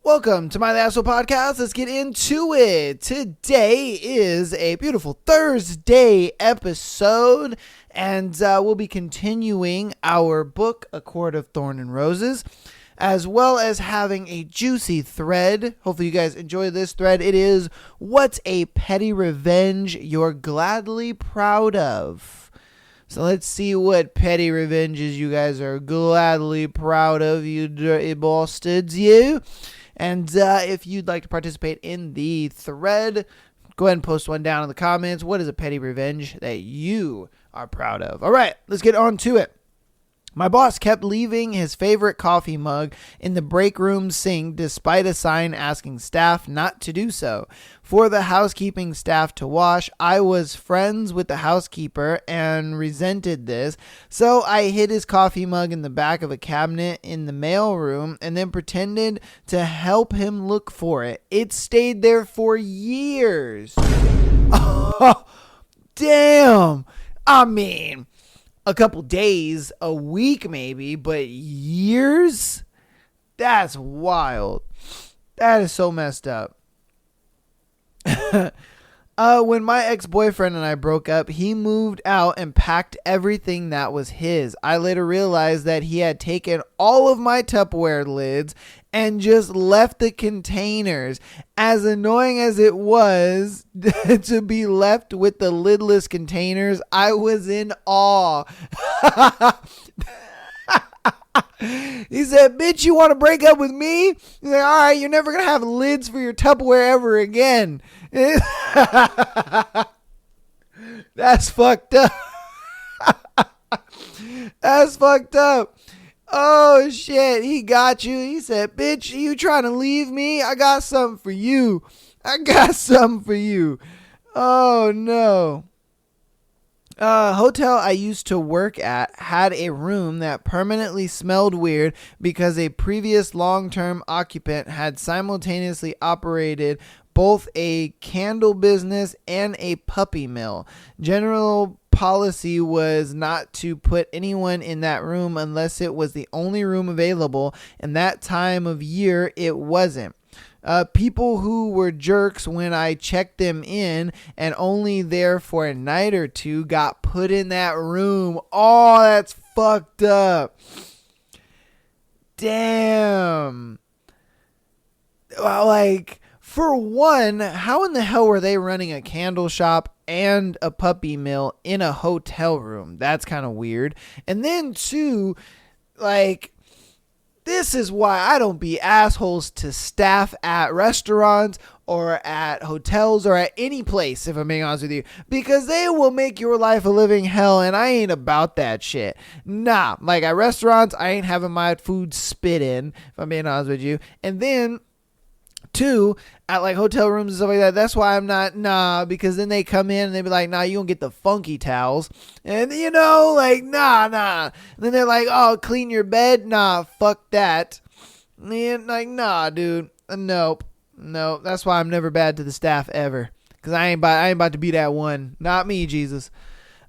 Welcome to my Asshole Podcast. Let's get into it. Today is a beautiful Thursday episode, and we'll be continuing our book, A Court of Thorn and Roses, as well as having a juicy thread. Hopefully you guys enjoy this thread. It is, what's a petty revenge you're gladly proud of? So let's see what petty revenges you guys are gladly proud of, you dirty bastards, you. And if you'd like to participate in the thread, go ahead and post one down in the comments. What is a petty revenge that you are proud of? All right, let's get on to it. My boss kept leaving his favorite coffee mug in the break room sink despite a sign asking staff not to do so. For the housekeeping staff to wash, I was friends with the housekeeper and resented this, so I hid his coffee mug in the back of a cabinet in the mail room and then pretended to help him look for it. It stayed there for years. Oh, damn. I mean, a couple days, a week maybe, but years? That's wild. That is so messed up. When my ex-boyfriend and I broke up, he moved out and packed everything that was his. I later realized that he had taken all of my Tupperware lids and just left the containers. As annoying as it was to be left with the lidless containers, I was in awe. He said, bitch, you want to break up with me? He's like, all right, you're never going to have lids for your Tupperware ever again. That's fucked up. That's fucked up. Oh, shit. He got you. He said, bitch, you trying to leave me? I got something for you. Oh, no. Hotel I used to work at had a room that permanently smelled weird because a previous long-term occupant had simultaneously operated both a candle business and a puppy mill. General policy was not to put anyone in that room unless it was the only room available, and that time of year it wasn't. People who were jerks when I checked them in and only there for a night or two got put in that room. Oh, that's fucked up. Damn. Well, like, for one, how in the hell were they running a candle shop and a puppy mill in a hotel room? That's kind of weird. And then two, like, this is why I don't be assholes to staff at restaurants or at hotels or at any place, if I'm being honest with you, because they will make your life a living hell, and I ain't about that shit. Nah, like at restaurants, I ain't having my food spit in, if I'm being honest with you. And then two, at like hotel rooms and stuff like that, that's why I'm not, because then they come in and they be like, nah, you don't get the funky towels. And you know, like, nah. And then they're like, oh, clean your bed? Nah, fuck that. And like, nah, dude. Nope. That's why I'm never bad to the staff ever. Because I ain't about to be that one. Not me, Jesus.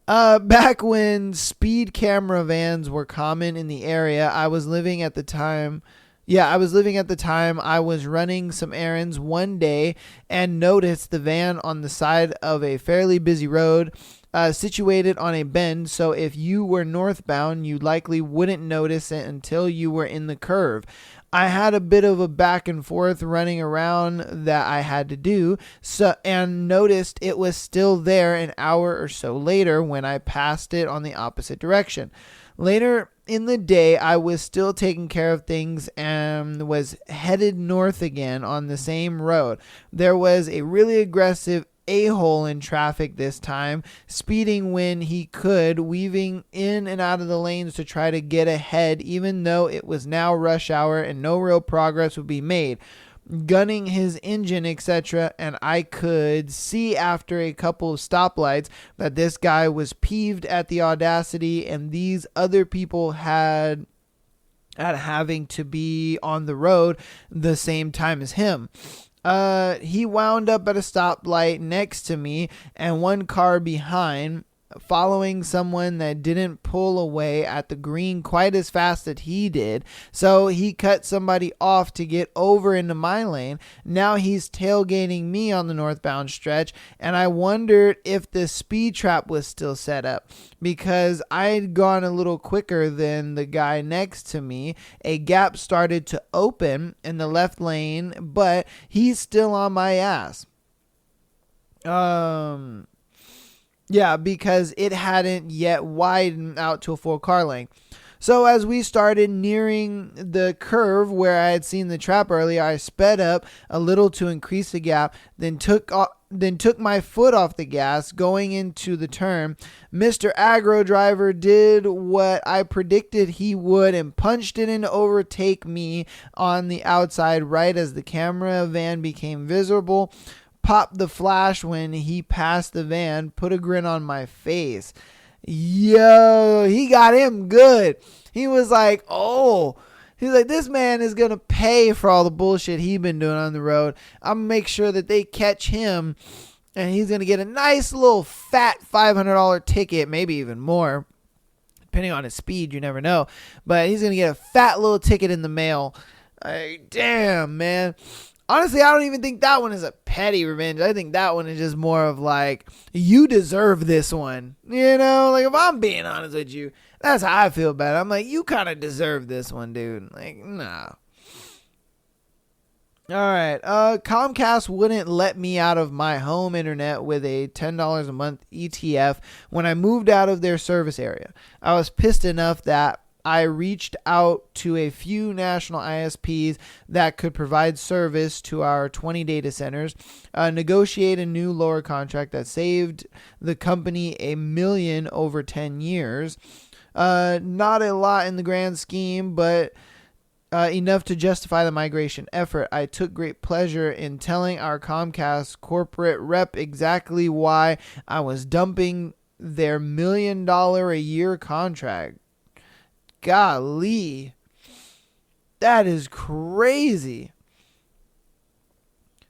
Back when speed camera vans were common in the area, I was living at the time. I was running some errands one day and noticed the van on the side of a fairly busy road, situated on a bend. So if you were northbound, you likely wouldn't notice it until you were in the curve. I had a bit of a back and forth running around that I had to do, and noticed it was still there an hour or so later when I passed it on the opposite direction. Later in the day, I was still taking care of things and was headed north again on the same road. There was a really aggressive a-hole in traffic this time, speeding when he could, weaving in and out of the lanes to try to get ahead, even though it was now rush hour and no real progress would be made. Gunning his engine, etc., and I could see after a couple of stoplights that this guy was peeved at the audacity and these other people had at having to be on the road the same time as him. He wound up at a stoplight next to me and one car behind, following someone that didn't pull away at the green quite as fast as he did. So he cut somebody off to get over into my lane. Now he's tailgating me on the northbound stretch, and I wondered if the speed trap was still set up because I'd gone a little quicker than the guy next to me. A gap started to open in the left lane, but he's still on my ass. Yeah, because it hadn't yet widened out to a full car length. So as we started nearing the curve where I had seen the trap earlier, I sped up a little to increase the gap, then took my foot off the gas going into the turn. Mr. Agro Driver did what I predicted he would and punched it in to overtake me on the outside right as the camera van became visible. Popped the flash when he passed the van, put a grin on my face. Yo, he got him good. He was like, he's like, this man is going to pay for all the bullshit he's been doing on the road. I'm going to make sure that they catch him, and he's going to get a nice little fat $500 ticket, maybe even more, depending on his speed. You never know. But he's going to get a fat little ticket in the mail. Like, damn, man. Honestly, I don't even think that one is a petty revenge. I think that one is just more of like, you deserve this one. You know, like if I'm being honest with you, that's how I feel about it. I'm like, you kind of deserve this one, dude. Like, nah. All right. Comcast wouldn't let me out of my home internet with a $10 a month ETF when I moved out of their service area. I was pissed enough that I reached out to a few national ISPs that could provide service to our 20 data centers, negotiate a new lower contract that saved the company $1 million over 10 years. Not a lot in the grand scheme, but enough to justify the migration effort. I took great pleasure in telling our Comcast corporate rep exactly why I was dumping their $1 million a year contract. Golly, that is crazy.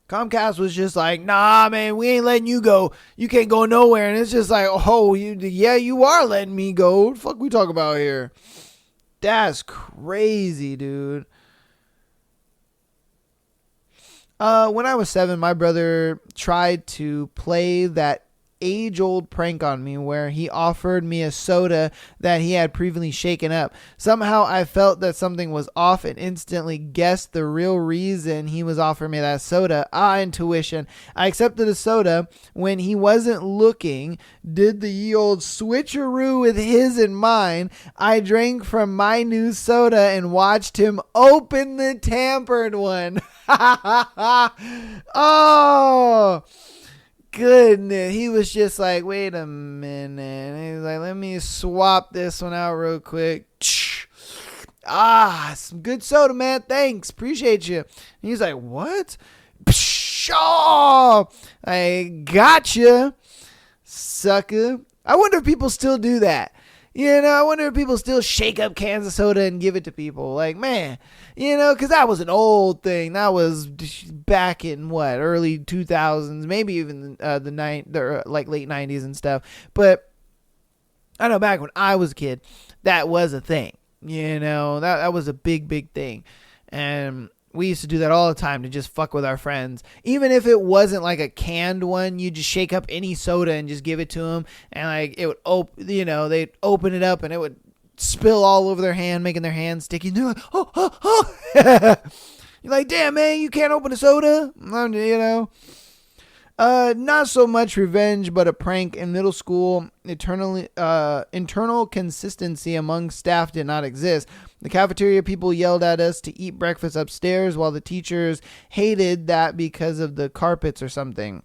Comcast was just like, nah, man, we ain't letting you go. You can't go nowhere. And it's just like, you are letting me go. What the fuck we talk about here? That's crazy, dude. When I was 7, my brother tried to play that age-old prank on me where he offered me a soda that he had previously shaken up. Somehow I felt that something was off and instantly guessed the real reason he was offering me that soda. Intuition. I accepted the soda when he wasn't looking, did the ye old switcheroo with his and mine. I drank from my new soda and watched him open the tampered one. Oh, goodness. He was just like, wait a minute. He was like, let me swap this one out real quick. Some good soda, man. Thanks. Appreciate you. And he's like, what? Oh, I gotcha, sucker. I wonder if people still do that. You know, I wonder if people still shake up cans of soda and give it to people. Like, man, you know, because that was an old thing. That was back in early 2000s, maybe even late 90s and stuff. But I know back when I was a kid, that was a thing. You know, that was a big, big thing. And we used to do that all the time to just fuck with our friends. Even if it wasn't like a canned one, you just shake up any soda and just give it to them. And like it would they'd open it up and it would spill all over their hand, making their hands sticky. And they're like, oh. You're like, damn, man, you can't open a soda? You know. Not so much revenge, but a prank. In middle school, internal consistency among staff did not exist. The cafeteria people yelled at us to eat breakfast upstairs, while the teachers hated that because of the carpets or something.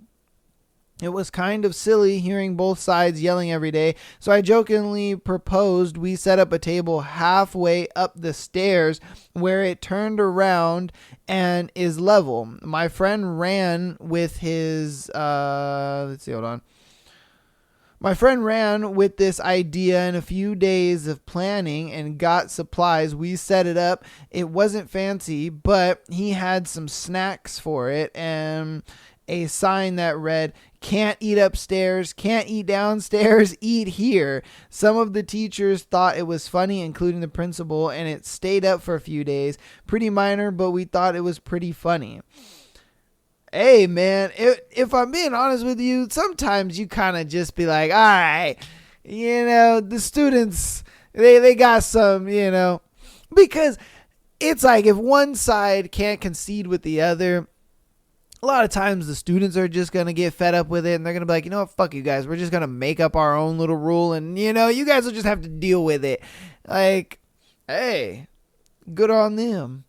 It was kind of silly hearing both sides yelling every day, so I jokingly proposed we set up a table halfway up the stairs where it turned around and is level. My friend ran with his, My friend ran with this idea in a few days of planning and got supplies. We set it up. It wasn't fancy, but he had some snacks for it, and a sign that read, "Can't eat upstairs, can't eat downstairs, eat here." Some of the teachers thought it was funny, including the principal, and it stayed up for a few days. Pretty minor, but we thought it was pretty funny. Hey, man, if I'm being honest with you, sometimes you kind of just be like, all right, the students, they got some, because it's like if one side can't concede with the other, a lot of times the students are just going to get fed up with it, and they're going to be like, you know what, fuck you guys. We're just going to make up our own little rule, and, you guys will just have to deal with it. Like, hey, good on them.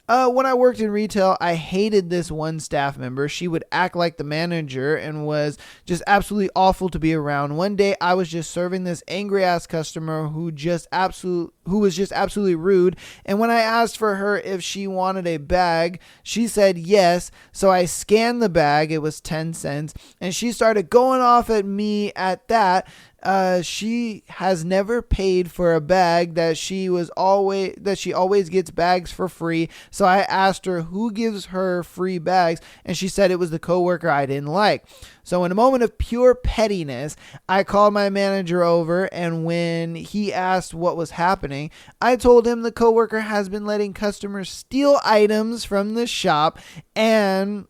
When I worked in retail, I hated this one staff member. She would act like the manager and was just absolutely awful to be around. One day, I was just serving this angry ass customer who was just absolutely rude. And when I asked for her if she wanted a bag, she said yes. So I scanned the bag. It was 10 cents, and she started going off at me at that. She has never paid for a bag, that she always gets bags for free. So I asked her who gives her free bags, and she said it was the coworker I didn't like. So in a moment of pure pettiness, I called my manager over, and when he asked what was happening, I told him the coworker has been letting customers steal items from the shop, and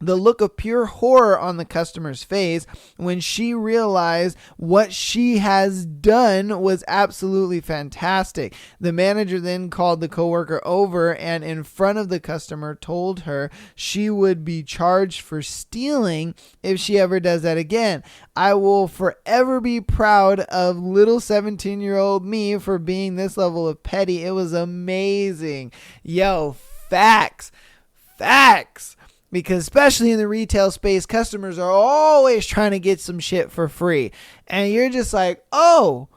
the look of pure horror on the customer's face when she realized what she has done was absolutely fantastic. The manager then called the coworker over and in front of the customer told her she would be charged for stealing if she ever does that again. I will forever be proud of little 17-year-old me for being this level of petty. It was amazing. Yo, facts. Because especially in the retail space, customers are always trying to get some shit for free. And you're just like, oh,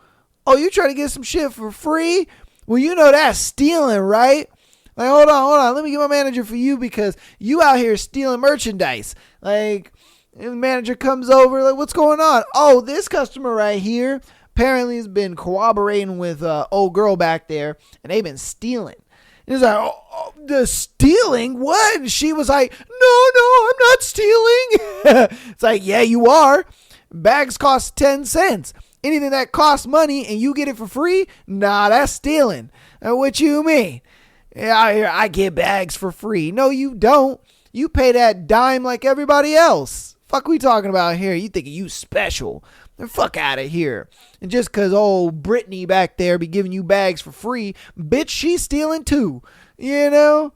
you're trying to get some shit for free? Well, that's stealing, right? Like, hold on. Let me get my manager for you because you out here stealing merchandise. Like, and the manager comes over, like, what's going on? Oh, this customer right here apparently has been cooperating with old girl back there, and they've been stealing. He's like, the stealing? What? And she was like, no, I'm not stealing. It's like, yeah, you are. Bags cost 10 cents. Anything that costs money and you get it for free? Nah, that's stealing. What you mean? Yeah, I get bags for free. No, you don't. You pay that dime like everybody else. Fuck we talking about here? You thinking you special. The fuck out of here. And just because old Brittany back there be giving you bags for free, bitch, she's stealing too. Or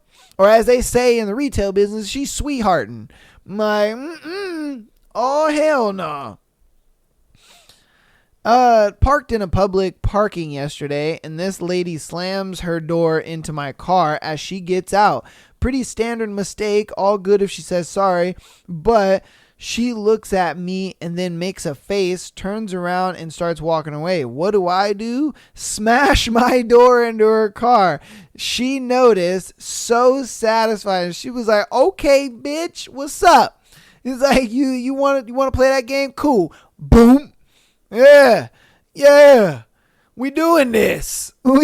as they say in the retail business, she's sweethearting. Oh, hell no. Parked in a public parking yesterday, and this lady slams her door into my car as she gets out. Pretty standard mistake, all good if she says sorry, but she looks at me and then makes a face, turns around, and starts walking away. What do? Smash my door into her car. She noticed, so satisfied. She was like, okay, bitch, what's up? It's like, you want to play that game? Cool. Boom. Yeah. We doing this. That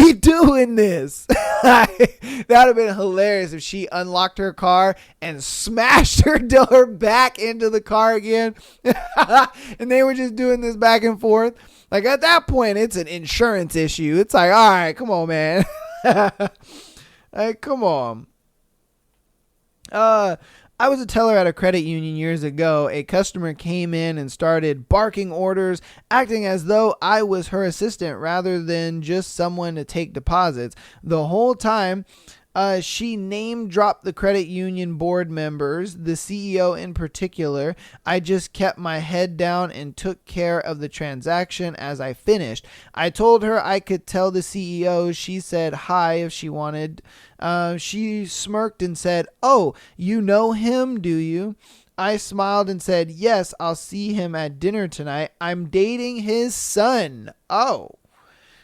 would have been hilarious if she unlocked her car and smashed her door back into the car again. And they were just doing this back and forth. Like at that point, it's an insurance issue. It's like, all right, come on, man. Like, come on. I was a teller at a credit union years ago. A customer came in and started barking orders, acting as though I was her assistant rather than just someone to take deposits. The whole time, she name dropped the credit union board members, the CEO in particular. I just kept my head down and took care of the transaction as I finished. I told her I could tell the CEO. She said hi if she wanted. She smirked and said, "Oh, you know him, do you?" I smiled and said, "Yes, I'll see him at dinner tonight. I'm dating his son." Oh.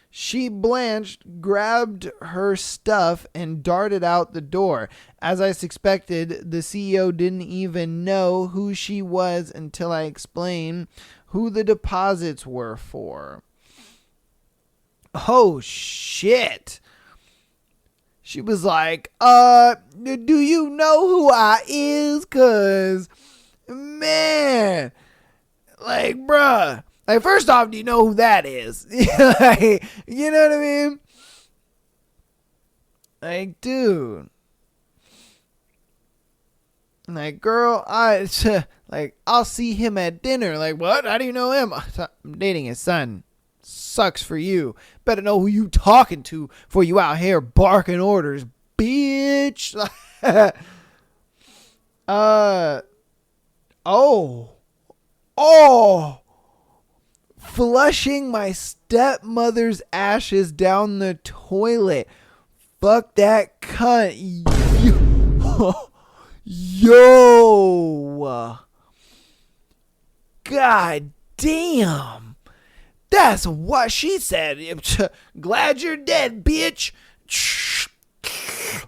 She blanched, grabbed her stuff, and darted out the door. As I suspected, the CEO didn't even know who she was until I explained who the deposits were for. Oh, shit. She was like, do you know who I is? Cause, man, like, bruh, like, first off, do you know who that is? Like, you know what I mean? Like, dude. Like, girl, I'll see him at dinner. Like, what? How do you know him? I'm dating his son. Sucks for you. Better know who you talking to before you out here barking orders, bitch. Oh, flushing my stepmother's ashes down the toilet. Fuck that cunt. Yo. God damn. That's what she said. Glad you're dead, bitch.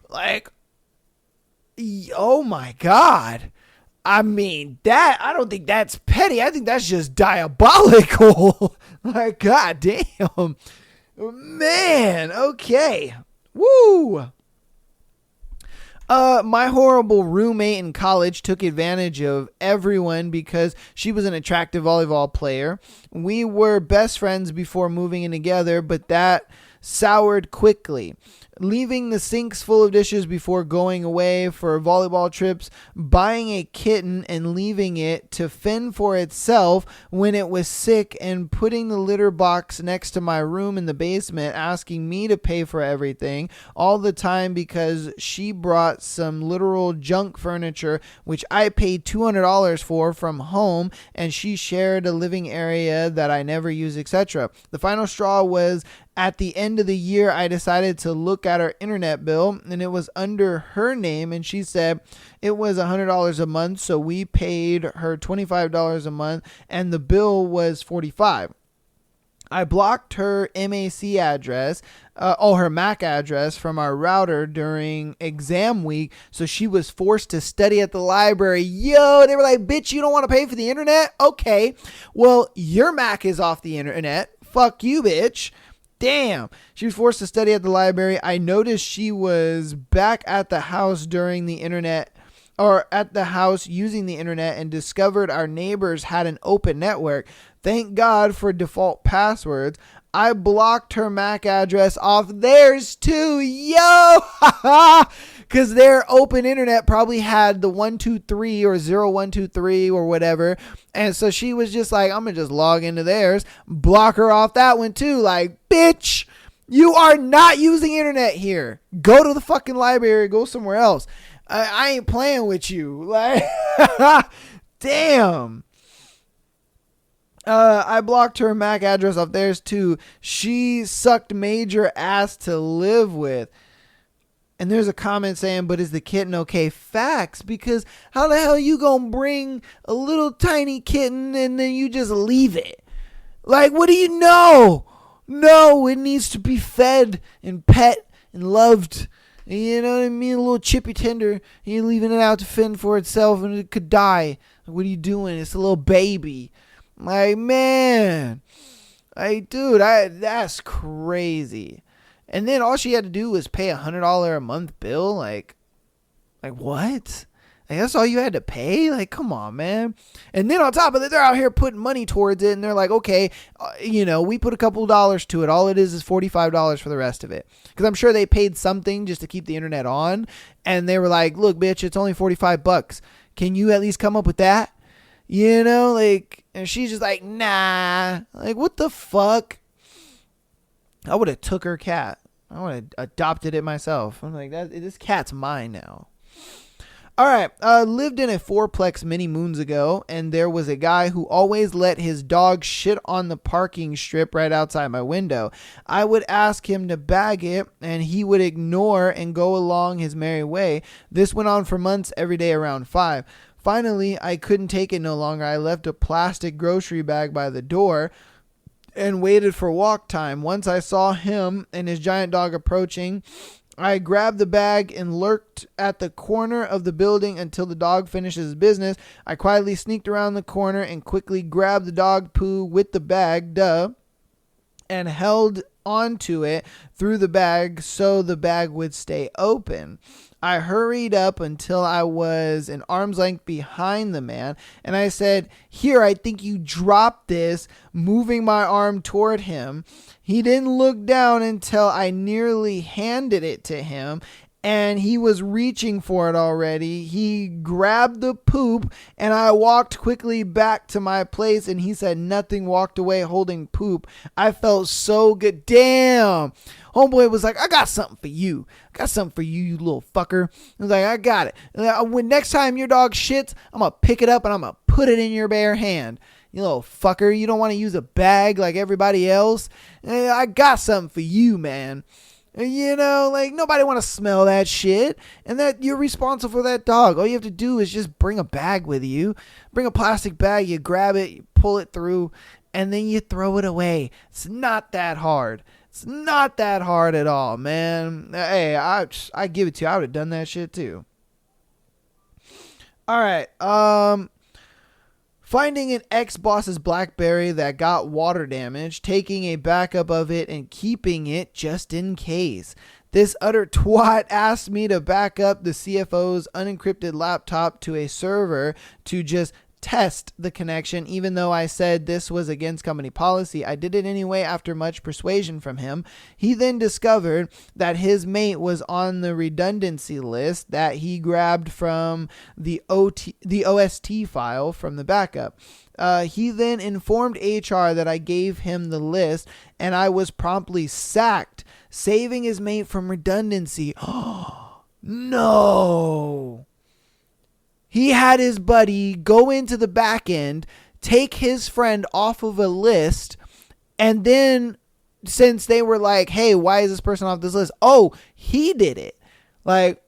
Like, oh my God. I mean, I don't think that's petty. I think that's just diabolical. Like, God damn. Man, okay. Woo. My horrible roommate in college took advantage of everyone because she was an attractive volleyball player. We were best friends before moving in together, but that soured quickly. Leaving the sinks full of dishes before going away for volleyball trips, buying a kitten and leaving it to fend for itself when it was sick, and putting the litter box next to my room in the basement, asking me to pay for everything all the time because she brought some literal junk furniture which I paid $200 for from home, and she shared a living area that I never used, etc. The final straw was at the end of the year, I decided to look at her internet bill, and it was under her name, and she said it was $100 a month, so we paid her $25 a month, and the bill was $45. I blocked her MAC address, her MAC address from our router during exam week, so she was forced to study at the library. Yo, they were like, bitch, you don't want to pay for the internet? Okay, well, your MAC is off the internet. Fuck you, bitch. Damn. She was forced to study at the library. I noticed she was back at the house during the internet, or at the house using the internet, and discovered our neighbors had an open network. Thank God for default passwords. I blocked her MAC address off theirs too. Yo! Because their open internet probably had the 123 or 0123 or whatever. And so she was just like, I'm going to just log into theirs, block her off that one too. Like, bitch, you are not using internet here. Go to the fucking library. Go somewhere else. I ain't playing with you. Like, damn. I blocked her MAC address off theirs too. She sucked major ass to live with. And there's a comment saying, but is the kitten okay? Facts, because how the hell you gonna bring a little tiny kitten and then you just leave it? Like, what do you know? No, it needs to be fed and pet and loved. You know what I mean? A little chippy tender. You're leaving it out to fend for itself and it could die. What are you doing? It's a little baby. Like, man. Like, dude, that's crazy. And then all she had to do was pay $100 a month bill. Like what? Like, that's all you had to pay? Like, come on, man. And then on top of that, they're out here putting money towards it. And they're like, okay, we put a couple dollars to it. All it is $45 for the rest of it. Because I'm sure they paid something just to keep the internet on. And they were like, look, bitch, it's only $45. Can you at least come up with that? And she's just like, nah. Like, what the fuck? I would have took her cat. I would have adopted it myself. I'm like, this cat's mine now. All right. Lived in a fourplex many moons ago, and there was a guy who always let his dog shit on the parking strip right outside my window. I would ask him to bag it, and he would ignore and go along his merry way. This went on for months, every day around 5. Finally, I couldn't take it no longer. I left a plastic grocery bag by the door and waited for walk time. Once I saw him and his giant dog approaching, I grabbed the bag and lurked at the corner of the building until the dog finished his business. I quietly sneaked around the corner and quickly grabbed the dog poo with the bag. and held onto it through the bag so the bag would stay open. I hurried up until I was an arm's length behind the man, and I said, "Here, I think you dropped this," moving my arm toward him. He didn't look down until I nearly handed it to him, and he was reaching for it already. He grabbed the poop, and I walked quickly back to my place, and he said nothing, walked away holding poop. I felt so good. Damn. Homeboy was like, "I got something for you. I got something for you, you little fucker." I was like, "I got it. When next time your dog shits, I'm going to pick it up and I'm going to put it in your bare hand. You little fucker. You don't want to use a bag like everybody else. I got something for you, man." You know, like, nobody want to smell that shit, and that you're responsible for that dog. All you have to do is just bring a bag with you. Bring a plastic bag, you grab it, you pull it through, and then you throw it away. It's not that hard. It's not that hard at all, man. Hey, I give it to you. I would have done that shit too. All right. Finding an ex-boss's BlackBerry that got water damage, taking a backup of it, and keeping it just in case. This utter twat asked me to back up the CFO's unencrypted laptop to a server to just test the connection. Even though I said this was against company policy, I did it anyway after much persuasion from him. He then discovered that his mate was on the redundancy list that he grabbed from the OST file from the backup. He then informed HR that I gave him the list, and I was promptly sacked, saving his mate from redundancy. No. He had his buddy go into the back end, take his friend off of a list, and then since they were like, "Hey, why is this person off this list?" Oh, he did it. Like,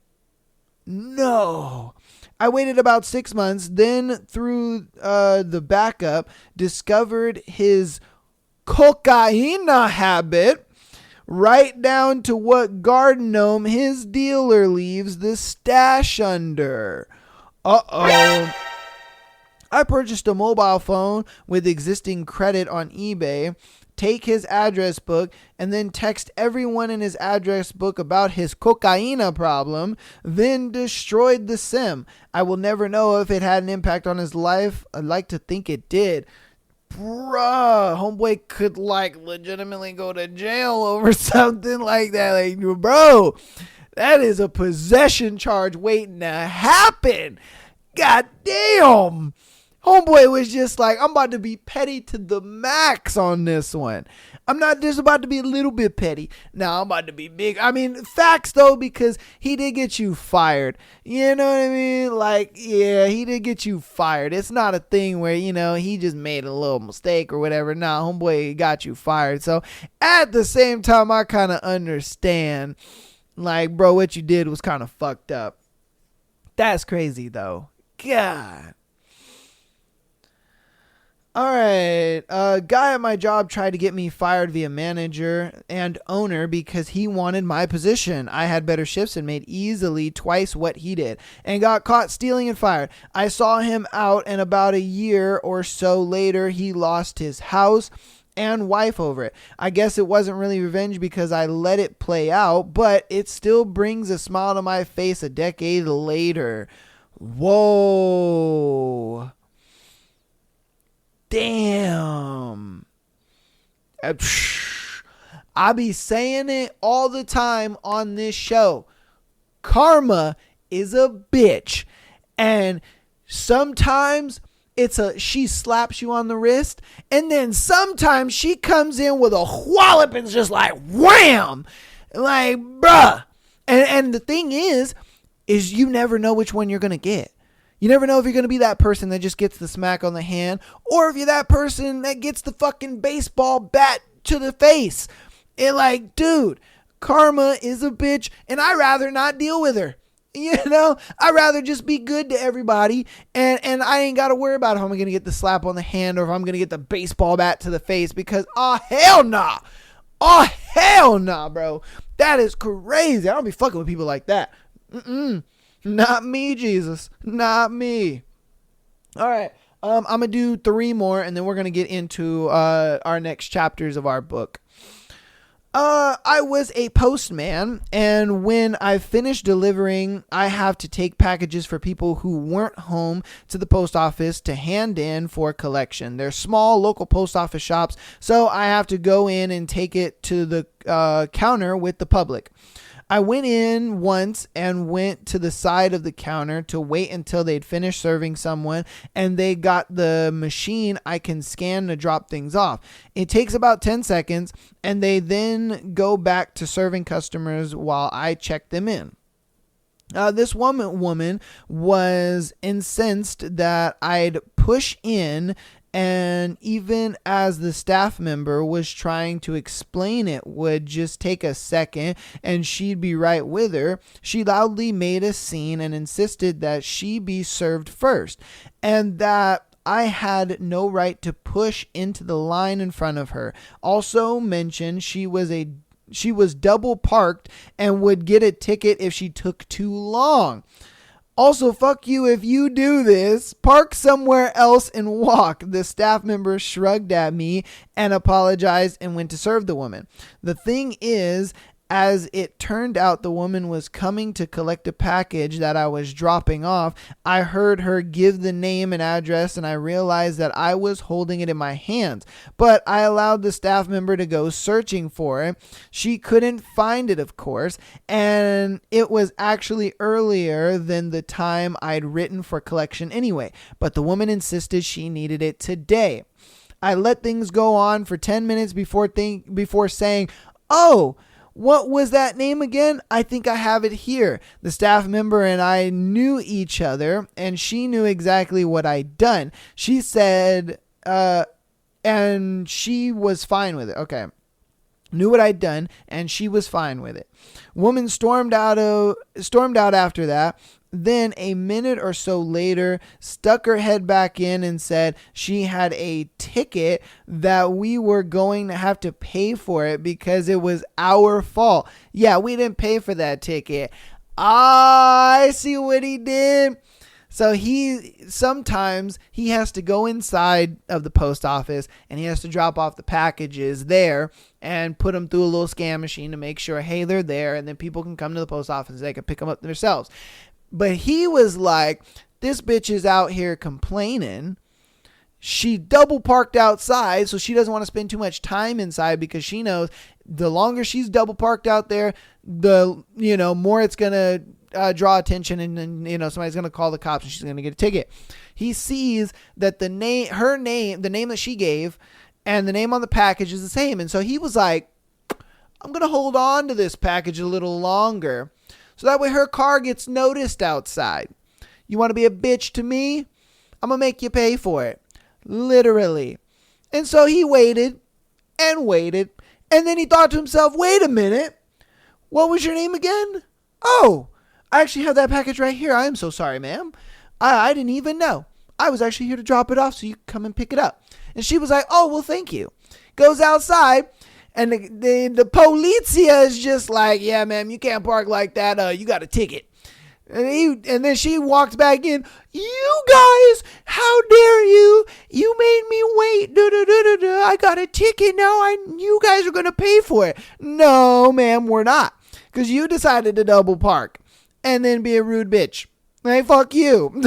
no. I waited about 6 months, then through the backup, discovered his cocaine habit, right down to what garden gnome his dealer leaves the stash under. Uh-oh. I purchased a mobile phone with existing credit on eBay, take his address book, and then text everyone in his address book about his cocaine problem, then destroyed the SIM. I will never know if it had an impact on his life. I'd like to think it did. Bruh, homeboy could like legitimately go to jail over something like that. Like, bro, that is a possession charge waiting to happen. God damn. Homeboy was just like, "I'm about to be petty to the max on this one. I'm not just about to be a little bit petty. No, I'm about to be big." I mean, facts though, because he did get you fired. You know what I mean? Like, yeah, he did get you fired. It's not a thing where, you know, he just made a little mistake or whatever. Nah, homeboy got you fired. So at the same time, I kind of understand. Like, bro, what you did was kind of fucked up. That's crazy, though. God. All right. A guy at my job tried to get me fired via manager and owner because he wanted my position. I had better shifts and made easily twice what he did and got caught stealing and fired. I saw him out, and about a year or so later, he lost his house and wife over it. I guess it wasn't really revenge because I let it play out, but it still brings a smile to my face a decade later. Whoa. Damn. I be saying it all the time on this show. Karma is a bitch. And sometimes she slaps you on the wrist, and then sometimes she comes in with a wallop and just like wham, like bruh. And the thing is you never know which one you're gonna get. You never know if you're gonna be that person that just gets the smack on the hand, or if you're that person that gets the fucking baseball bat to the face. And like, dude, karma is a bitch, and I'd rather not deal with her. You know, I'd rather just be good to everybody, and I ain't got to worry about if I'm going to get the slap on the hand or if I'm going to get the baseball bat to the face, because, oh, hell nah. Oh, hell nah, bro. That is crazy. I don't be fucking with people like that. Not me, Jesus. Not me. All right. I'm going to do 3 more, and then we're going to get into our next chapters of our book. I was a postman, and when I finished delivering, I have to take packages for people who weren't home to the post office to hand in for collection. They're small local post office shops, so I have to go in and take it to the counter with the public. I went in once and went to the side of the counter to wait until they'd finished serving someone and they got the machine I can scan to drop things off. It takes about 10 seconds and they then go back to serving customers while I check them in. This woman was incensed that I'd push in, and even as the staff member was trying to explain it would just take a second and she'd be right with her, she loudly made a scene and insisted that she be served first and that I had no right to push into the line in front of her. Also mentioned she was double parked and would get a ticket if she took too long. Also, fuck you if you do this. Park somewhere else and walk. The staff member shrugged at me and apologized and went to serve the woman. The thing is, as it turned out, the woman was coming to collect a package that I was dropping off. I heard her give the name and address, and I realized that I was holding it in my hands. But I allowed the staff member to go searching for it. She couldn't find it, of course, and it was actually earlier than the time I'd written for collection anyway. But the woman insisted she needed it today. I let things go on for 10 minutes before saying, "Oh, what was that name again? I think I have it here." The staff member and I knew each other, and she knew exactly what I'd done. She said, and she was fine with it. Okay. Knew what I'd done, and she was fine with it. Woman stormed out after that. Then a minute or so later, stuck her head back in and said she had a ticket that we were going to have to pay for it because it was our fault. Yeah, we didn't pay for that ticket. I see what he did. So sometimes he has to go inside of the post office and he has to drop off the packages there and put them through a little scan machine to make sure, hey, they're there, and then people can come to the post office and they can pick them up themselves. But he was like, this bitch is out here complaining. She double parked outside, so she doesn't want to spend too much time inside because she knows the longer she's double parked out there, the more it's going to draw attention, and somebody's going to call the cops and she's going to get a ticket. He sees that the name that she gave and the name on the package is the same. And so he was like, I'm going to hold on to this package a little longer, so that way her car gets noticed outside. You want to be a bitch to me? I'm going to make you pay for it. Literally. And so he waited and waited. And then he thought to himself, wait a minute. What was your name again? Oh, I actually have that package right here. I am so sorry, ma'am. I didn't even know. I was actually here to drop it off so you can come and pick it up. And she was like, oh, well, thank you. Goes outside. And the policia is just like, yeah, ma'am, you can't park like that. You got a ticket. And then she walked back in. You guys, how dare you? You made me wait. I got a ticket now. You guys are going to pay for it. No, ma'am, we're not. Because you decided to double park and then be a rude bitch. Hey, fuck you.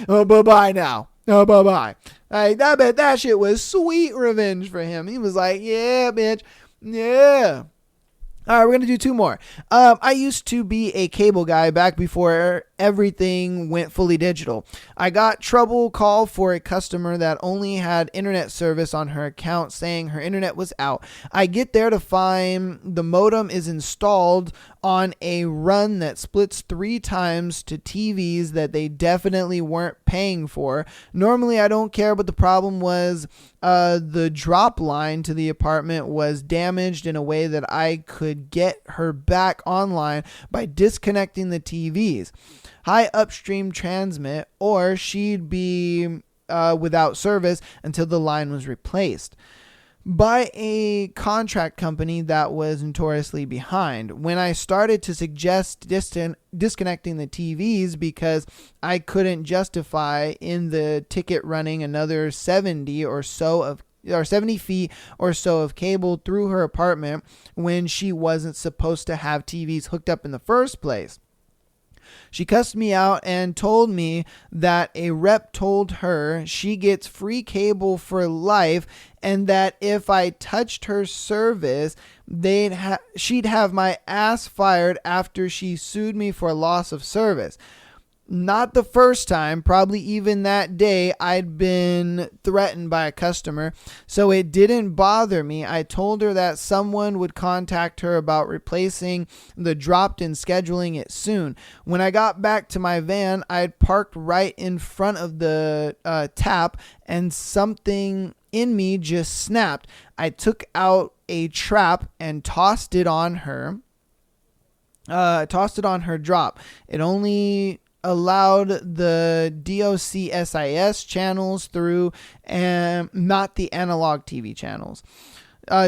Oh, bye-bye now. Oh, bye-bye. I bet that shit was sweet revenge for him. He was like, yeah, bitch. Yeah. All right, we're going to do two more. I used to be a cable guy back before everything went fully digital. I got trouble call for a customer that only had internet service on her account saying her internet was out. I get there to find the modem is installed on a run that splits 3 times to TVs that they definitely weren't paying for. Normally, I don't care, but the problem was the drop line to the apartment was damaged in a way that I could get her back online by disconnecting the TVs. High upstream transmit, or she'd be without service until the line was replaced by a contract company that was notoriously behind. When I started to suggest disconnecting the TVs because I couldn't justify in the ticket running another 70 or so of or 70 feet or so of cable through her apartment when she wasn't supposed to have TVs hooked up in the first place. She cussed me out and told me that a rep told her she gets free cable for life and that if I touched her service, she'd have my ass fired after she sued me for loss of service. Not the first time, probably even that day, I'd been threatened by a customer, so it didn't bother me. I told her that someone would contact her about replacing the dropped and scheduling it soon. When I got back to my van, I'd parked right in front of the tap, and something in me just snapped. I took out a trap and tossed it on her. Drop. It only allowed the DOCSIS channels through and not the analog TV channels.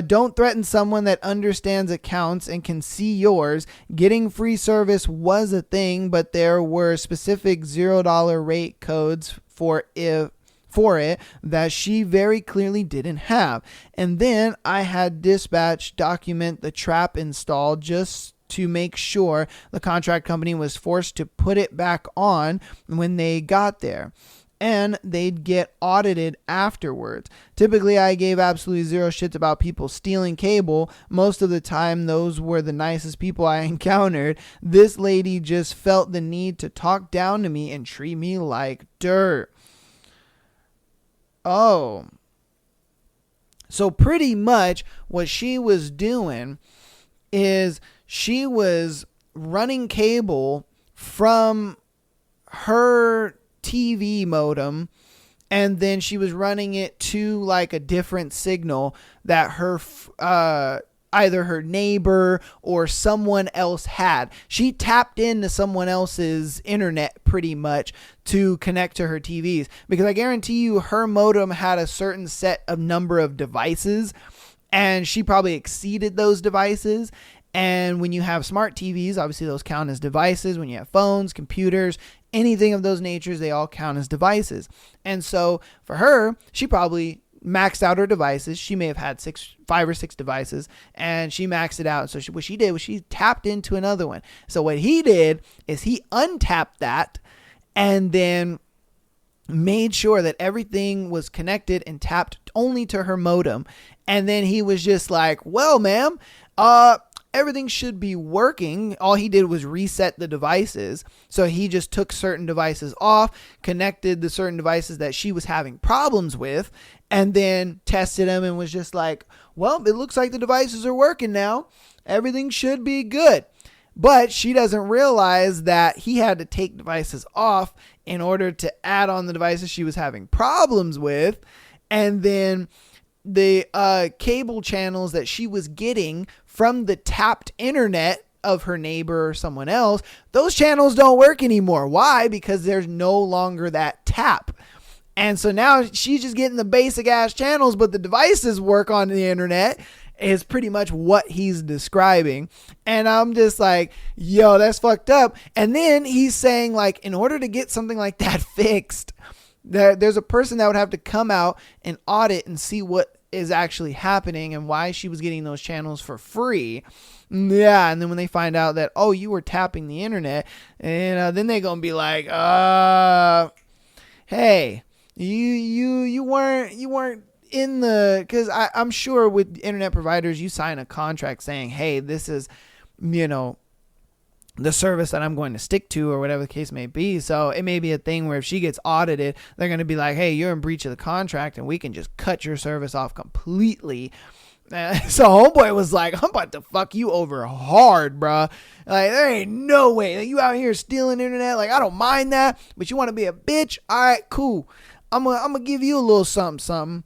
Don't threaten someone that understands accounts and can see yours. Getting free service was a thing, but there were specific $0 rate codes for it that she very clearly didn't have. And then I had dispatch document the trap installed just to make sure the contract company was forced to put it back on when they got there, and they'd get audited afterwards. Typically, I gave absolutely zero shits about people stealing cable. Most of the time, those were the nicest people I encountered. This lady just felt the need to talk down to me and treat me like dirt. Oh. So pretty much what she was doing is she was running cable from her TV modem, and then she was running it to like a different signal that her either her neighbor or someone else had. She tapped into someone else's internet pretty much to connect to her TVs, because I guarantee you her modem had a certain set of number of devices, and she probably exceeded those devices. And when you have smart TVs, obviously those count as devices. When you have phones, computers, anything of those natures, they all count as devices. And so for her, she probably maxed out her devices. She may have had 5 or 6 devices, and she maxed it out. So what she did was she tapped into another one. So what he did is he untapped that and then made sure that everything was connected and tapped only to her modem. And then he was just like, well, ma'am, everything should be working. All he did was reset the devices. So he just took certain devices off, connected the certain devices that she was having problems with, and then tested them and was just like, well, it looks like the devices are working now. Everything should be good. But she doesn't realize that he had to take devices off in order to add on the devices she was having problems with. And then the cable channels that she was getting from the tapped internet of her neighbor or someone else, those channels don't work anymore. Why? Because there's no longer that tap. And so now she's just getting the basic ass channels, but the devices work on the internet, is pretty much what he's describing. And I'm just like, yo, that's fucked up. And then he's saying, like, in order to get something like that fixed, there's a person that would have to come out and audit and see what is actually happening and why she was getting those channels for free. Yeah, and then when they find out that, oh, you were tapping the internet, and then they're gonna be like, hey, you weren't in the, because I'm sure with internet providers you sign a contract saying, hey, this is, the service that I'm going to stick to, or whatever the case may be. So it may be a thing where if she gets audited, they're going to be like, hey, you're in breach of the contract and we can just cut your service off completely. So homeboy was like, I'm about to fuck you over hard, bruh. Like, there ain't no way. Like, you out here stealing internet. Like, I don't mind that, but you want to be a bitch? All right, cool. I'm gonna give you a little something.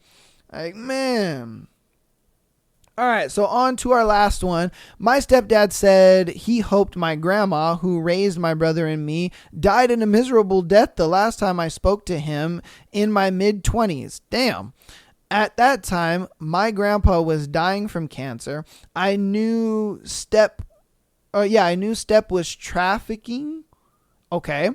Like, man. All right, so on to our last one. My stepdad said he hoped my grandma, who raised my brother and me, died in a miserable death the last time I spoke to him in my mid-20s. Damn. At that time, my grandpa was dying from cancer. I knew Step was trafficking. Okay.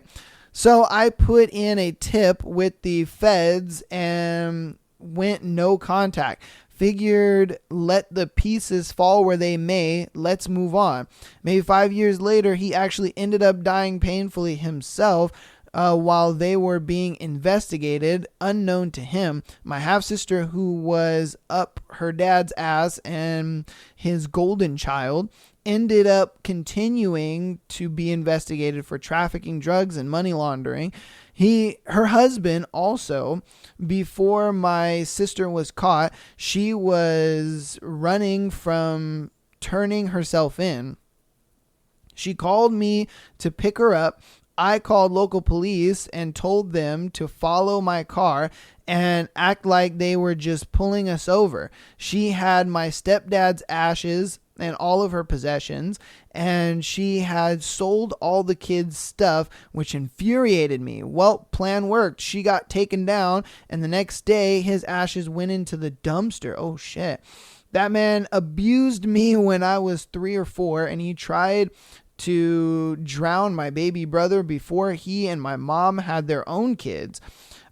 So I put in a tip with the feds and went no contact. Figured, let the pieces fall where they may. Let's move on. Maybe 5 years later, he actually ended up dying painfully himself while they were being investigated, unknown to him. My half-sister, who was up her dad's ass and his golden child, ended up continuing to be investigated for trafficking, drugs, and money laundering. Her husband also, before my sister was caught, she was running from turning herself in. She called me to pick her up. I called local police and told them to follow my car and act like they were just pulling us over. She had my stepdad's ashes and all of her possessions, and she had sold all the kids' stuff, which infuriated me. Well, plan worked. She got taken down, and the next day his ashes went into the dumpster. Oh shit. That man abused me when I was 3 or 4, and he tried to drown my baby brother before he and my mom had their own kids.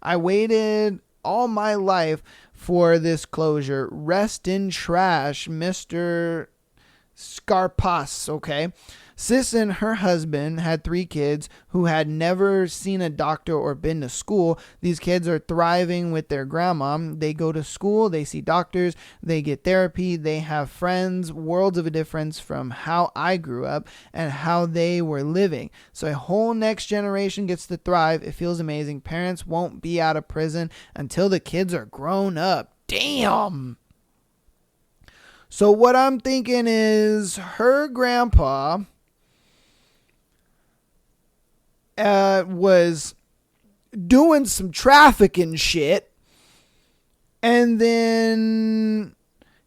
I waited all my life for this closure. Rest in trash, Mr. Scarpas, okay? Sis and her husband had 3 kids who had never seen a doctor or been to school. These kids are thriving with their grandma. They go to school, they see doctors, they get therapy, they have friends, worlds of a difference from how I grew up and how they were living. So a whole next generation gets to thrive. It feels amazing. Parents won't be out of prison until the kids are grown up. Damn! So what I'm thinking is her grandpa was doing some trafficking shit, and then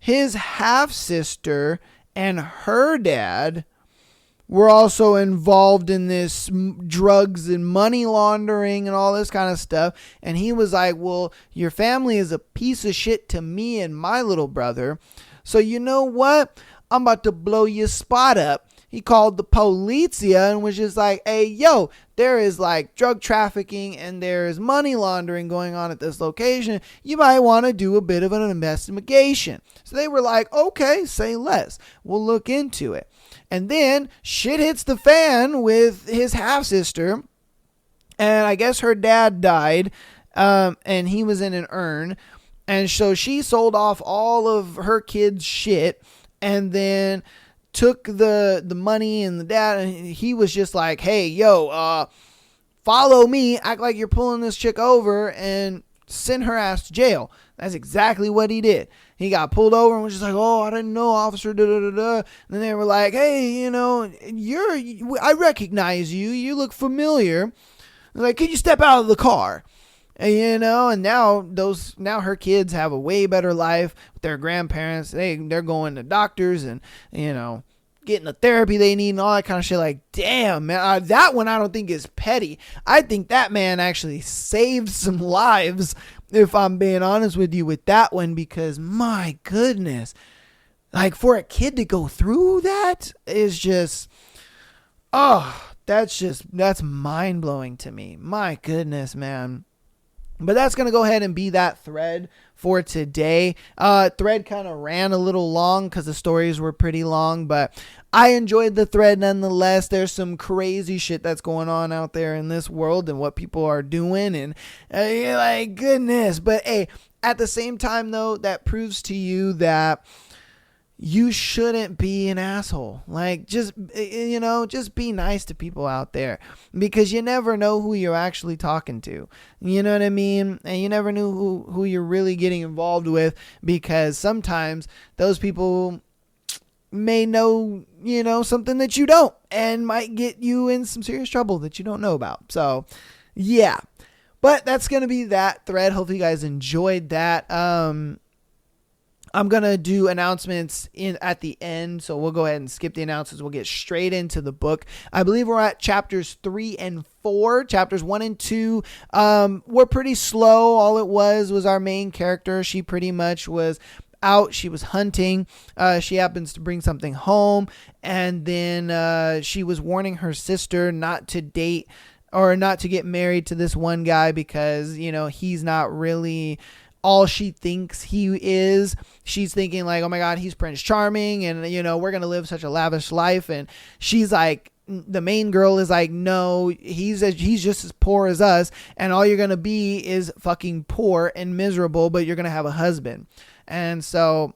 his half-sister and her dad were also involved in this drugs and money laundering and all this kind of stuff. And he was like, well, your family is a piece of shit to me and my little brother. So you know what? I'm about to blow your spot up. He called the policia and was just like, hey, yo, there is like drug trafficking and there's money laundering going on at this location. You might want to do a bit of an investigation. So they were like, okay, say less. We'll look into it. And then shit hits the fan with his half-sister. And I guess her dad died, and he was in an urn. And so she sold off all of her kids' shit and then took the money and the dad, and he was just like, hey, yo, follow me, act like you're pulling this chick over, and send her ass to jail. That's exactly what he did. He got pulled over and was just like, oh, I didn't know, officer, da-da-da-da. And then they were like, hey, you know, I recognize you. You look familiar. Like, can you step out of the car? And, you know, and now her kids have a way better life with their grandparents. They're going to doctors and, you know, getting the therapy they need and all that kind of shit. Like, damn, man, that one I don't think is petty. I think that man actually saved some lives, if I'm being honest with you with that one, because my goodness, like for a kid to go through that is just, that's mind blowing to me. My goodness, man. But that's going to go ahead and be that thread for today. Thread kind of ran a little long because the stories were pretty long, but I enjoyed the thread nonetheless. There's some crazy shit that's going on out there in this world and what people are doing, and you're like, goodness. But hey, at the same time though, that proves to you that you shouldn't be an asshole. Like, just be nice to people out there, because you never know who you're actually talking to. You know what I mean? And you never know who you're really getting involved with, because sometimes those people may know, something that you don't, and might get you in some serious trouble that you don't know about. So, yeah. But that's going to be that thread. Hopefully you guys enjoyed that. I'm going to do announcements at the end, so we'll go ahead and skip the announcements. We'll get straight into the book. I believe we're at chapters 3 and 4. Chapters 1 and 2 were pretty slow. All it was our main character. She pretty much was out. She was hunting. She happens to bring something home, and then she was warning her sister not to date or not to get married to this one guy because, he's not really all she thinks he is. She's thinking like, oh my God, he's Prince Charming, and we're gonna live such a lavish life. And she's like, the main girl is like, no, he's just as poor as us, and all you're gonna be is fucking poor and miserable, but you're gonna have a husband. And so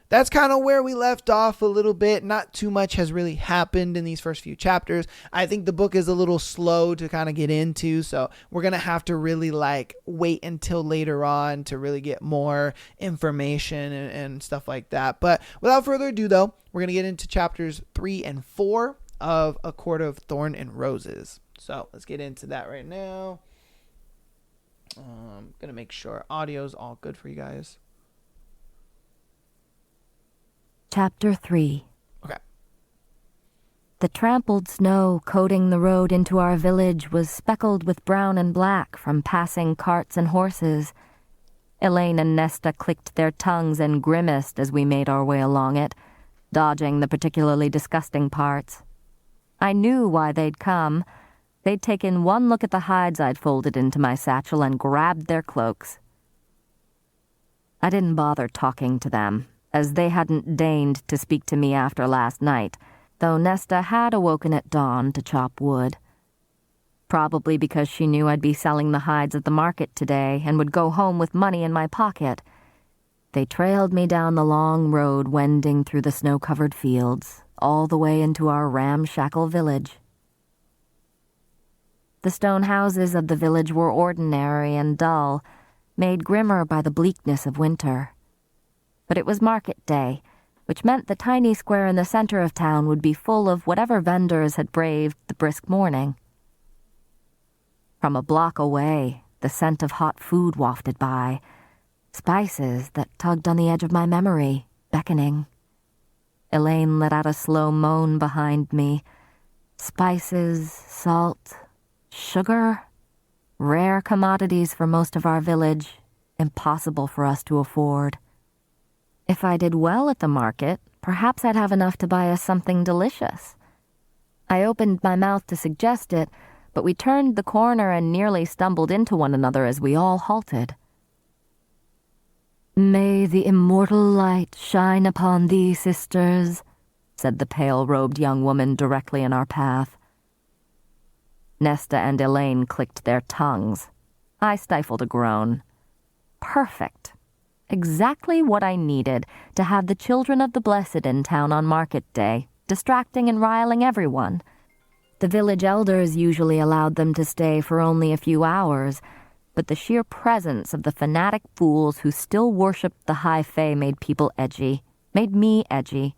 that's kind of where we left off a little bit. Not too much has really happened in these first few chapters. I think the book is a little slow to kind of get into, so we're going to have to really wait until later on to really get more information and stuff like that. But without further ado, though, we're going to get into chapters 3 and 4 of A Court of Thorn and Roses. So let's get into that right now. I'm going to make sure audio's all good for you guys. Chapter 3. Okay. The trampled snow coating the road into our village was speckled with brown and black from passing carts and horses. Elaine and Nesta clicked their tongues and grimaced as we made our way along it, dodging the particularly disgusting parts. I knew why they'd come. They'd taken one look at the hides I'd folded into my satchel and grabbed their cloaks. I didn't bother talking to them, as they hadn't deigned to speak to me after last night, though Nesta had awoken at dawn to chop wood. Probably because she knew I'd be selling the hides at the market today and would go home with money in my pocket. They trailed me down the long road wending through the snow-covered fields, all the way into our ramshackle village. The stone houses of the village were ordinary and dull, made grimmer by the bleakness of winter. But it was market day, which meant the tiny square in the center of town would be full of whatever vendors had braved the brisk morning. From a block away, the scent of hot food wafted by, spices that tugged on the edge of my memory, beckoning. Elaine let out a slow moan behind me. Spices, salt, sugar, rare commodities for most of our village, impossible for us to afford. If I did well at the market, perhaps I'd have enough to buy us something delicious. I opened my mouth to suggest it, but we turned the corner and nearly stumbled into one another as we all halted. "May the immortal light shine upon thee, sisters," said the pale-robed young woman directly in our path. Nesta and Elaine clicked their tongues. I stifled a groan. Perfect. Exactly what I needed to have the children of the blessed in town on market day, distracting and riling everyone. The village elders usually allowed them to stay for only a few hours, but the sheer presence of the fanatic fools who still worshipped the high fae made people edgy, made me edgy.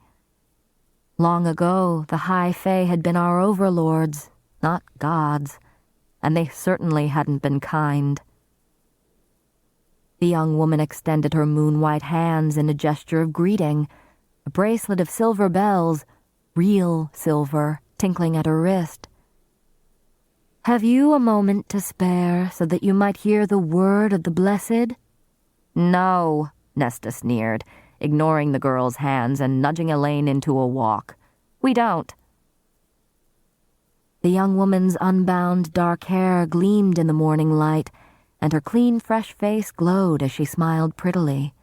Long ago, the high fae had been our overlords, not gods, and they certainly hadn't been kind. The young woman extended her moon-white hands in a gesture of greeting, a bracelet of silver bells, real silver, tinkling at her wrist. "Have you a moment to spare so that you might hear the word of the blessed?" "No," Nesta sneered, ignoring the girl's hands and nudging Elaine into a walk. "We don't." The young woman's unbound dark hair gleamed in the morning light, and her clean, fresh face glowed as she smiled prettily.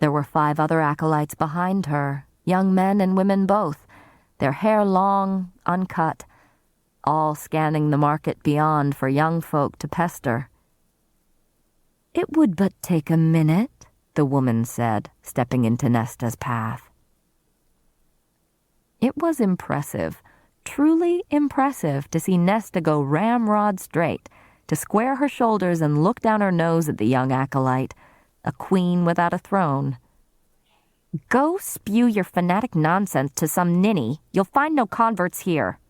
There were 5 other acolytes behind her, young men and women both, their hair long, uncut, all scanning the market beyond for young folk to pester. "It would but take a minute," the woman said, stepping into Nesta's path. It was impressive, truly impressive, to see Nesta go ramrod straight, to square her shoulders and look down her nose at the young acolyte, a queen without a throne. "Go spew your fanatic nonsense to some ninny. You'll find no converts here."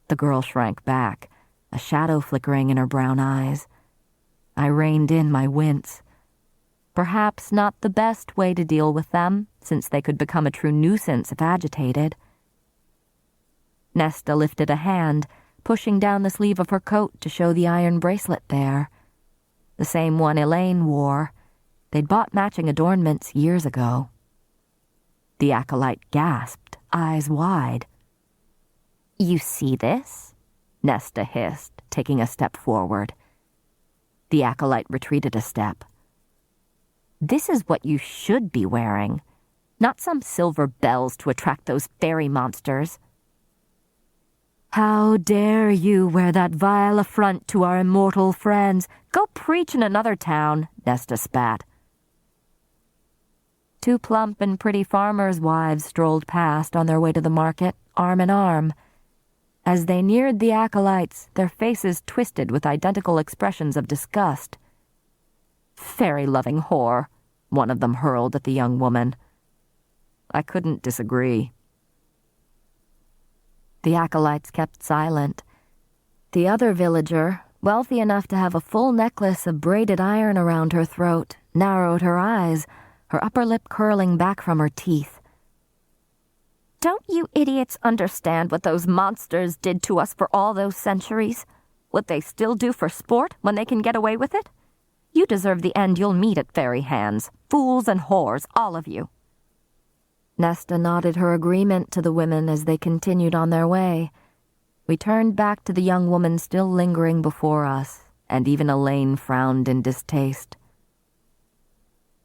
The girl shrank back, a shadow flickering in her brown eyes. I reined in my wince. Perhaps not the best way to deal with them, since they could become a true nuisance if agitated. Nesta lifted a hand, pushing down the sleeve of her coat to show the iron bracelet there. The same one Elaine wore. They'd bought matching adornments years ago. The acolyte gasped, eyes wide. "You see this?" Nesta hissed, taking a step forward. The acolyte retreated a step. This is what you should be wearing, not some silver bells to attract those fairy monsters. How dare you wear that vile affront to our immortal friends? Go preach in another town, Nesta spat. Two plump and pretty farmers' wives strolled past on their way to the market, arm in arm. As they neared the acolytes, their faces twisted with identical expressions of disgust. Fairy-loving whore, one of them hurled at the young woman. I couldn't disagree. The acolytes kept silent. The other villager, wealthy enough to have a full necklace of braided iron around her throat, narrowed her eyes, her upper lip curling back from her teeth. Don't you idiots understand what those monsters did to us for all those centuries? What they still do for sport when they can get away with it? You deserve the end you'll meet at fairy hands. Fools and whores, all of you. Nesta nodded her agreement to the women as they continued on their way. We turned back to the young woman still lingering before us, and even Elaine frowned in distaste.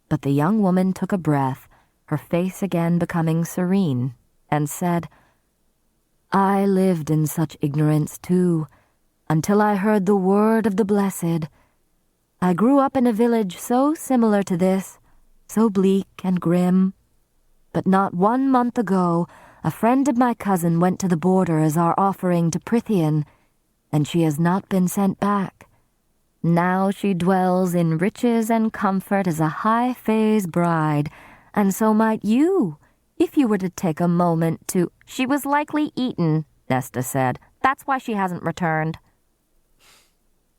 But the young woman took a breath, her face again becoming serene, and said, I lived in such ignorance too, until I heard the word of the blessed. I grew up in a village so similar to this, so bleak and grim. But not 1 month ago, a friend of my cousin went to the border as our offering to Prithian, and she has not been sent back. Now she dwells in riches and comfort as a high fae's bride, and so might you, if you were to take a moment to— She was likely eaten, Nesta said. That's why she hasn't returned.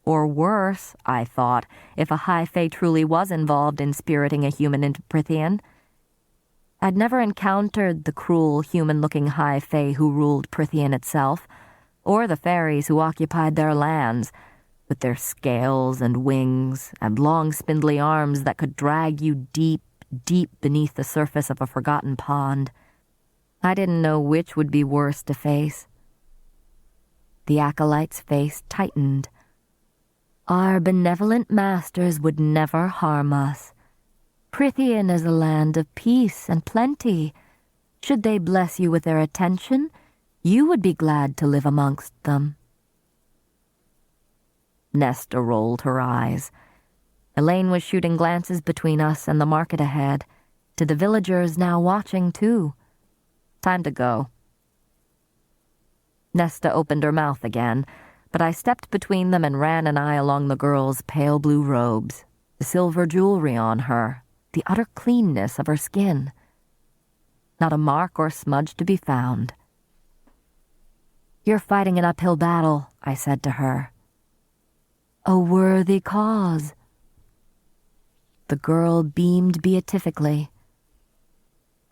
Or worse, I thought, if a high fae truly was involved in spiriting a human into Prithian. I'd never encountered the cruel, human-looking high fae who ruled Prithian itself, or the fairies who occupied their lands, with their scales and wings and long spindly arms that could drag you deep, deep beneath the surface of a forgotten pond. I didn't know which would be worse to face. The acolyte's face tightened. Our benevolent masters would never harm us. Prithian is a land of peace and plenty. Should they bless you with their attention, you would be glad to live amongst them. Nesta rolled her eyes. Elaine was shooting glances between us and the market ahead, to the villagers now watching too. Time to go. Nesta opened her mouth again, but I stepped between them and ran an eye along the girl's pale blue robes, the silver jewelry on her, the utter cleanness of her skin. Not a mark or smudge to be found. You're fighting an uphill battle, I said to her. A worthy cause. The girl beamed beatifically.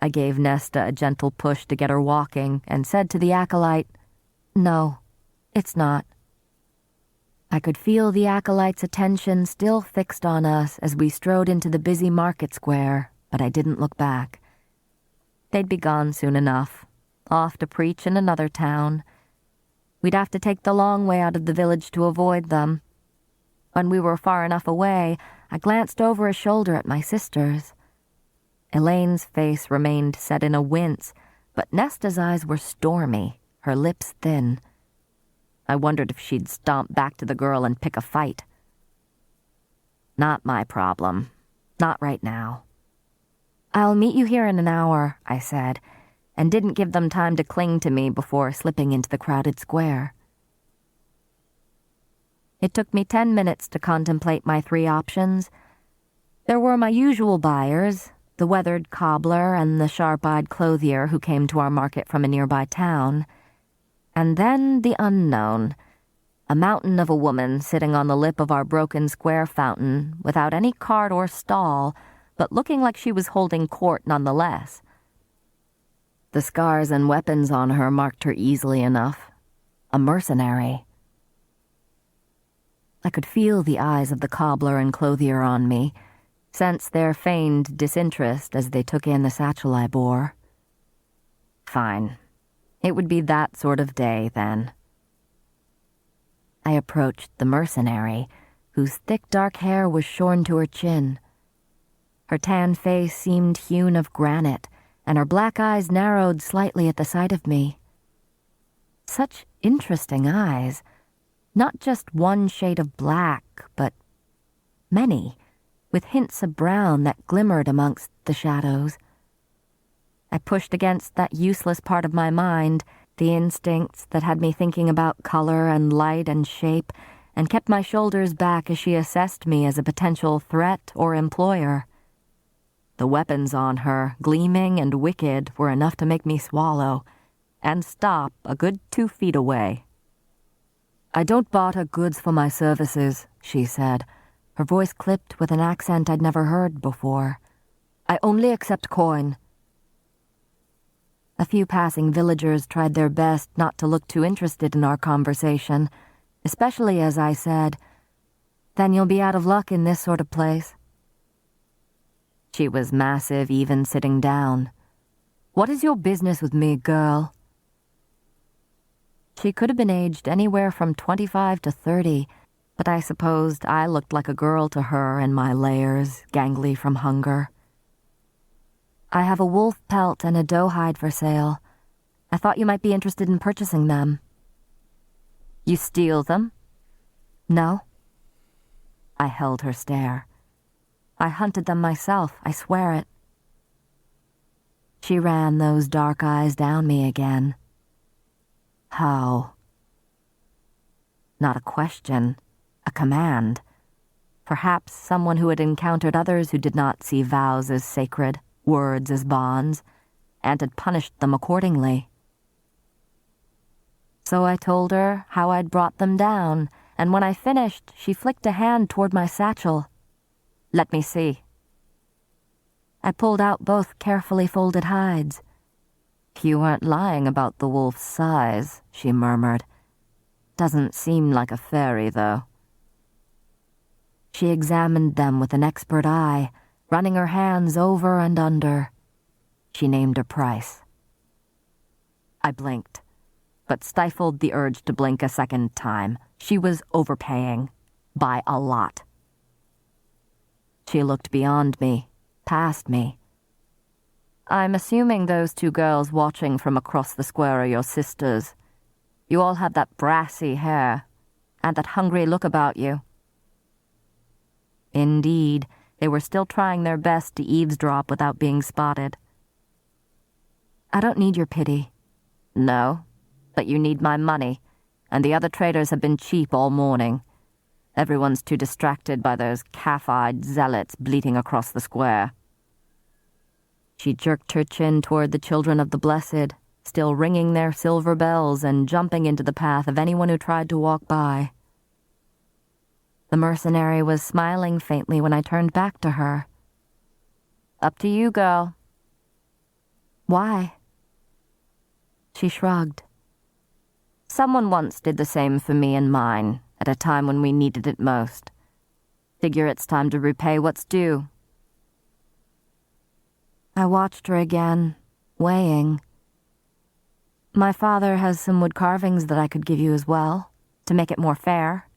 I gave Nesta a gentle push to get her walking and said to the acolyte, No, it's not. I could feel the acolyte's attention still fixed on us as we strode into the busy market square, but I didn't look back. They'd be gone soon enough, off to preach in another town. We'd have to take the long way out of the village to avoid them. When we were far enough away, I glanced over a shoulder at my sisters. Elaine's face remained set in a wince, but Nesta's eyes were stormy, her lips thin. I wondered if she'd stomp back to the girl and pick a fight. Not my problem. Not right now. I'll meet you here in an hour, I said, and didn't give them time to cling to me before slipping into the crowded square. It took me 10 minutes to contemplate my 3 options. There were my usual buyers, the weathered cobbler and the sharp-eyed clothier who came to our market from a nearby town. And then the unknown, a mountain of a woman sitting on the lip of our broken square fountain without any cart or stall, but looking like she was holding court nonetheless. The scars and weapons on her marked her easily enough. A mercenary. I could feel the eyes of the cobbler and clothier on me, sense their feigned disinterest as they took in the satchel I bore. Fine. It would be that sort of day, then. I approached the mercenary, whose thick dark hair was shorn to her chin. Her tan face seemed hewn of granite, and her black eyes narrowed slightly at the sight of me. Such interesting eyes. Not just one shade of black, but many, with hints of brown that glimmered amongst the shadows. I pushed against that useless part of my mind, the instincts that had me thinking about color and light and shape, and kept my shoulders back as she assessed me as a potential threat or employer. The weapons on her, gleaming and wicked, were enough to make me swallow, and stop a good 2 feet away. "I don't barter goods for my services," she said, her voice clipped with an accent I'd never heard before. "I only accept coin." A few passing villagers tried their best not to look too interested in our conversation, especially as I said, "Then you'll be out of luck in this sort of place." She was massive, even sitting down. "What is your business with me, girl?" She could have been aged anywhere from 25 to 30, but I supposed I looked like a girl to her in my layers, gangly from hunger. "I have a wolf pelt and a doe hide for sale. I thought you might be interested in purchasing them." "You steal them?" "No." I held her stare. "I hunted them myself, I swear it." She ran those dark eyes down me again. "How?" Not a question, a command. Perhaps someone who had encountered others who did not see vows as sacred, words as bonds, and had punished them accordingly. So I told her how I'd brought them down, and when I finished, she flicked a hand toward my satchel. "Let me see." I pulled out both carefully folded hides. "You weren't lying about the wolf's size," she murmured. "Doesn't seem like a fairy, though." She examined them with an expert eye, running her hands over and under. She named a price. I blinked, but stifled the urge to blink a second time. She was overpaying, by a lot. She looked beyond me, past me. "I'm assuming those 2 girls watching from across the square are your sisters. You all have that brassy hair, and that hungry look about you." Indeed, they were still trying their best to eavesdrop without being spotted. "I don't need your pity." "No, but you need my money, and the other traders have been cheap all morning. Everyone's too distracted by those calf-eyed zealots bleating across the square." She jerked her chin toward the children of the blessed, still ringing their silver bells and jumping into the path of anyone who tried to walk by. The mercenary was smiling faintly when I turned back to her. "Up to you, girl." "Why?" She shrugged. "Someone once did the same for me and mine, at a time when we needed it most. Figure it's time to repay what's due." I watched her again, weighing. "My father has some wood carvings that I could give you as well, to make it more fair."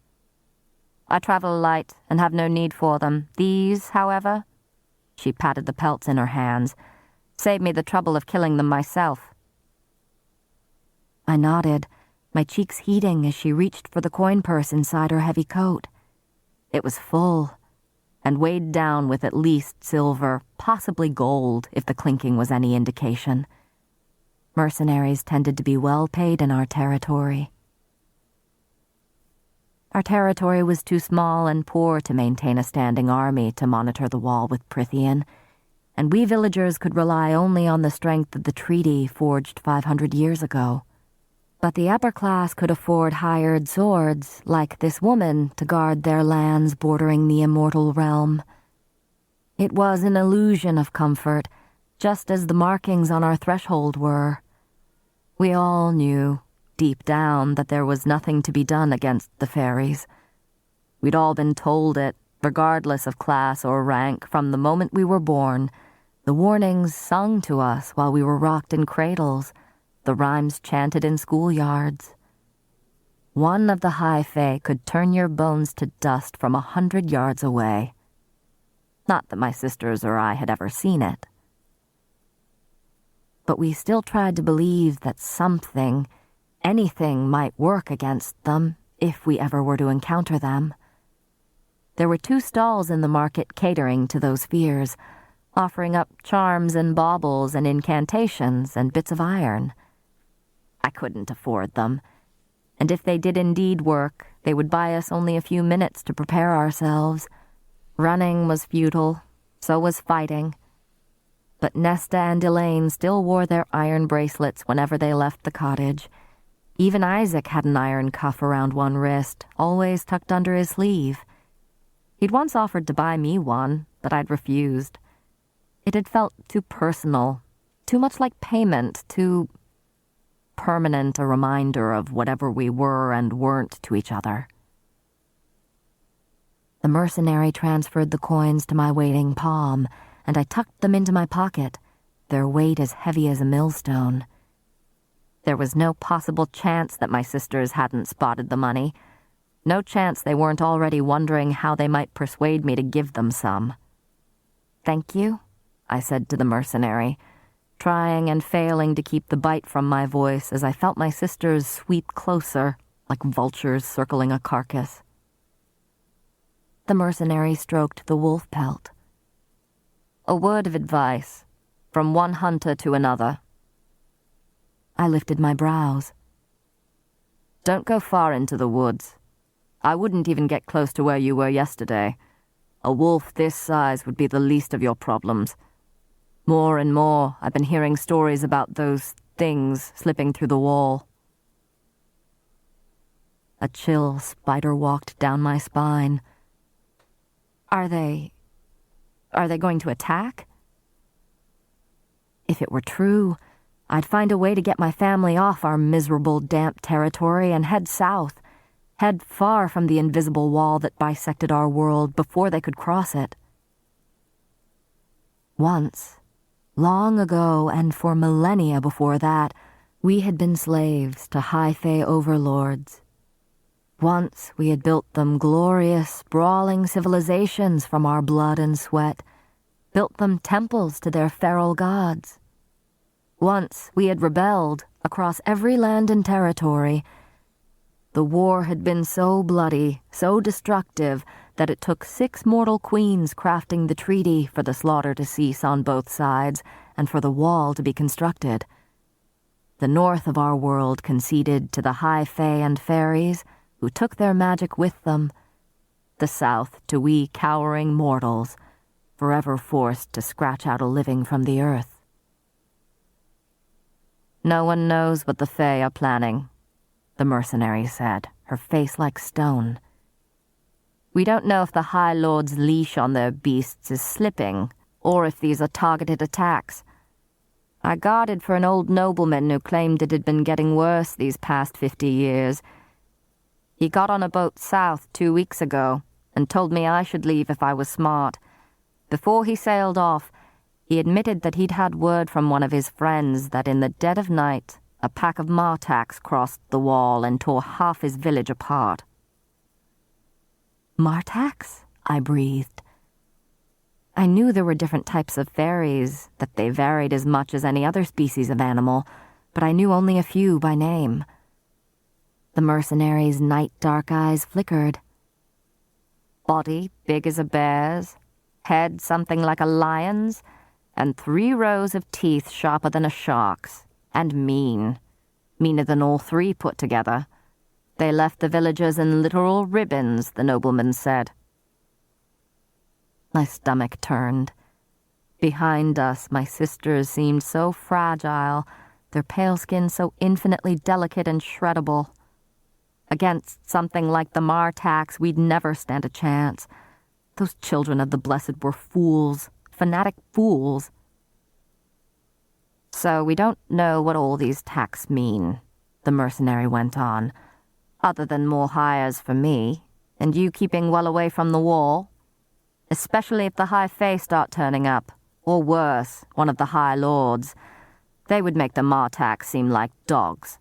"I travel light and have no need for them. These, however," she patted the pelts in her hands, "save me the trouble of killing them myself." I nodded, my cheeks heating as she reached for the coin purse inside her heavy coat. It was full, and weighed down with at least silver, possibly gold, if the clinking was any indication. Mercenaries tended to be well paid in our territory. Our territory was too small and poor to maintain a standing army to monitor the wall with Prithian, and we villagers could rely only on the strength of the treaty forged 500 years ago. But the upper class could afford hired swords, like this woman, to guard their lands bordering the immortal realm. It was an illusion of comfort, just as the markings on our threshold were. We all knew, deep down, that there was nothing to be done against the fairies. We'd all been told it, regardless of class or rank, from the moment we were born. The warnings sung to us while we were rocked in cradles, the rhymes chanted in schoolyards. One of the High Fae could turn your bones to dust from 100 yards away. Not that my sisters or I had ever seen it. But we still tried to believe that something, anything might work against them if we ever were to encounter them. There were 2 stalls in the market catering to those fears, offering up charms and baubles and incantations and bits of iron. I couldn't afford them, and if they did indeed work, they would buy us only a few minutes to prepare ourselves. Running was futile, so was fighting. But Nesta and Elaine still wore their iron bracelets whenever they left the cottage. Even Isaac had an iron cuff around one wrist, always tucked under his sleeve. He'd once offered to buy me one, but I'd refused. It had felt too personal, too much like payment, too permanent a reminder of whatever we were and weren't to each other. The mercenary transferred the coins to my waiting palm, and I tucked them into my pocket, their weight as heavy as a millstone. There was no possible chance that my sisters hadn't spotted the money. No chance they weren't already wondering how they might persuade me to give them some. "Thank you," I said to the mercenary, trying and failing to keep the bite from my voice as I felt my sisters sweep closer, like vultures circling a carcass. The mercenary stroked the wolf pelt. "A word of advice, from one hunter to another." I lifted my brows. "Don't go far into the woods. I wouldn't even get close to where you were yesterday. A wolf this size would be the least of your problems. More and more, I've been hearing stories about those things slipping through the wall." A chill spider walked down my spine. Are they going to attack? If it were true, I'd find a way to get my family off our miserable, damp territory and head south, head far from the invisible wall that bisected our world before they could cross it. Once, long ago and for millennia before that, we had been slaves to High Fae overlords. Once we had built them glorious, sprawling civilizations from our blood and sweat, built them temples to their feral gods. Once we had rebelled across every land and territory. The war had been so bloody, so destructive, that it took 6 mortal queens crafting the treaty for the slaughter to cease on both sides and for the wall to be constructed. The north of our world conceded to the High Fae and fairies, who took their magic with them. The south to we cowering mortals, forever forced to scratch out a living from the earth. "No one knows what the Fae are planning," the mercenary said, her face like stone. "We don't know if the High Lord's leash on their beasts is slipping, or if these are targeted attacks. I guarded for an old nobleman who claimed it had been getting worse these past 50 years. He got on a boat south 2 weeks ago and told me I should leave if I was smart. Before he sailed off, he admitted that he'd had word from one of his friends that in the dead of night, a pack of martax crossed the wall and tore half his village apart." "Martax?" I breathed. I knew there were different types of fairies, that they varied as much as any other species of animal, but I knew only a few by name. The mercenary's night-dark eyes flickered. "Body big as a bear's, head something like a lion's, and 3 rows of teeth sharper than a shark's, and mean. Meaner than all 3 put together. They left the villagers in literal ribbons, the nobleman said." My stomach turned. Behind us, my sisters seemed so fragile, their pale skin so infinitely delicate and shreddable. Against something like the martax, we'd never stand a chance. Those children of the blessed were fools, fanatic fools. "So we don't know what all these tacks mean," the mercenary went on, "other than more hires for me, and you keeping well away from the wall. Especially if the High Fae start turning up, or worse, one of the High Lords. They would make the martax seem like dogs."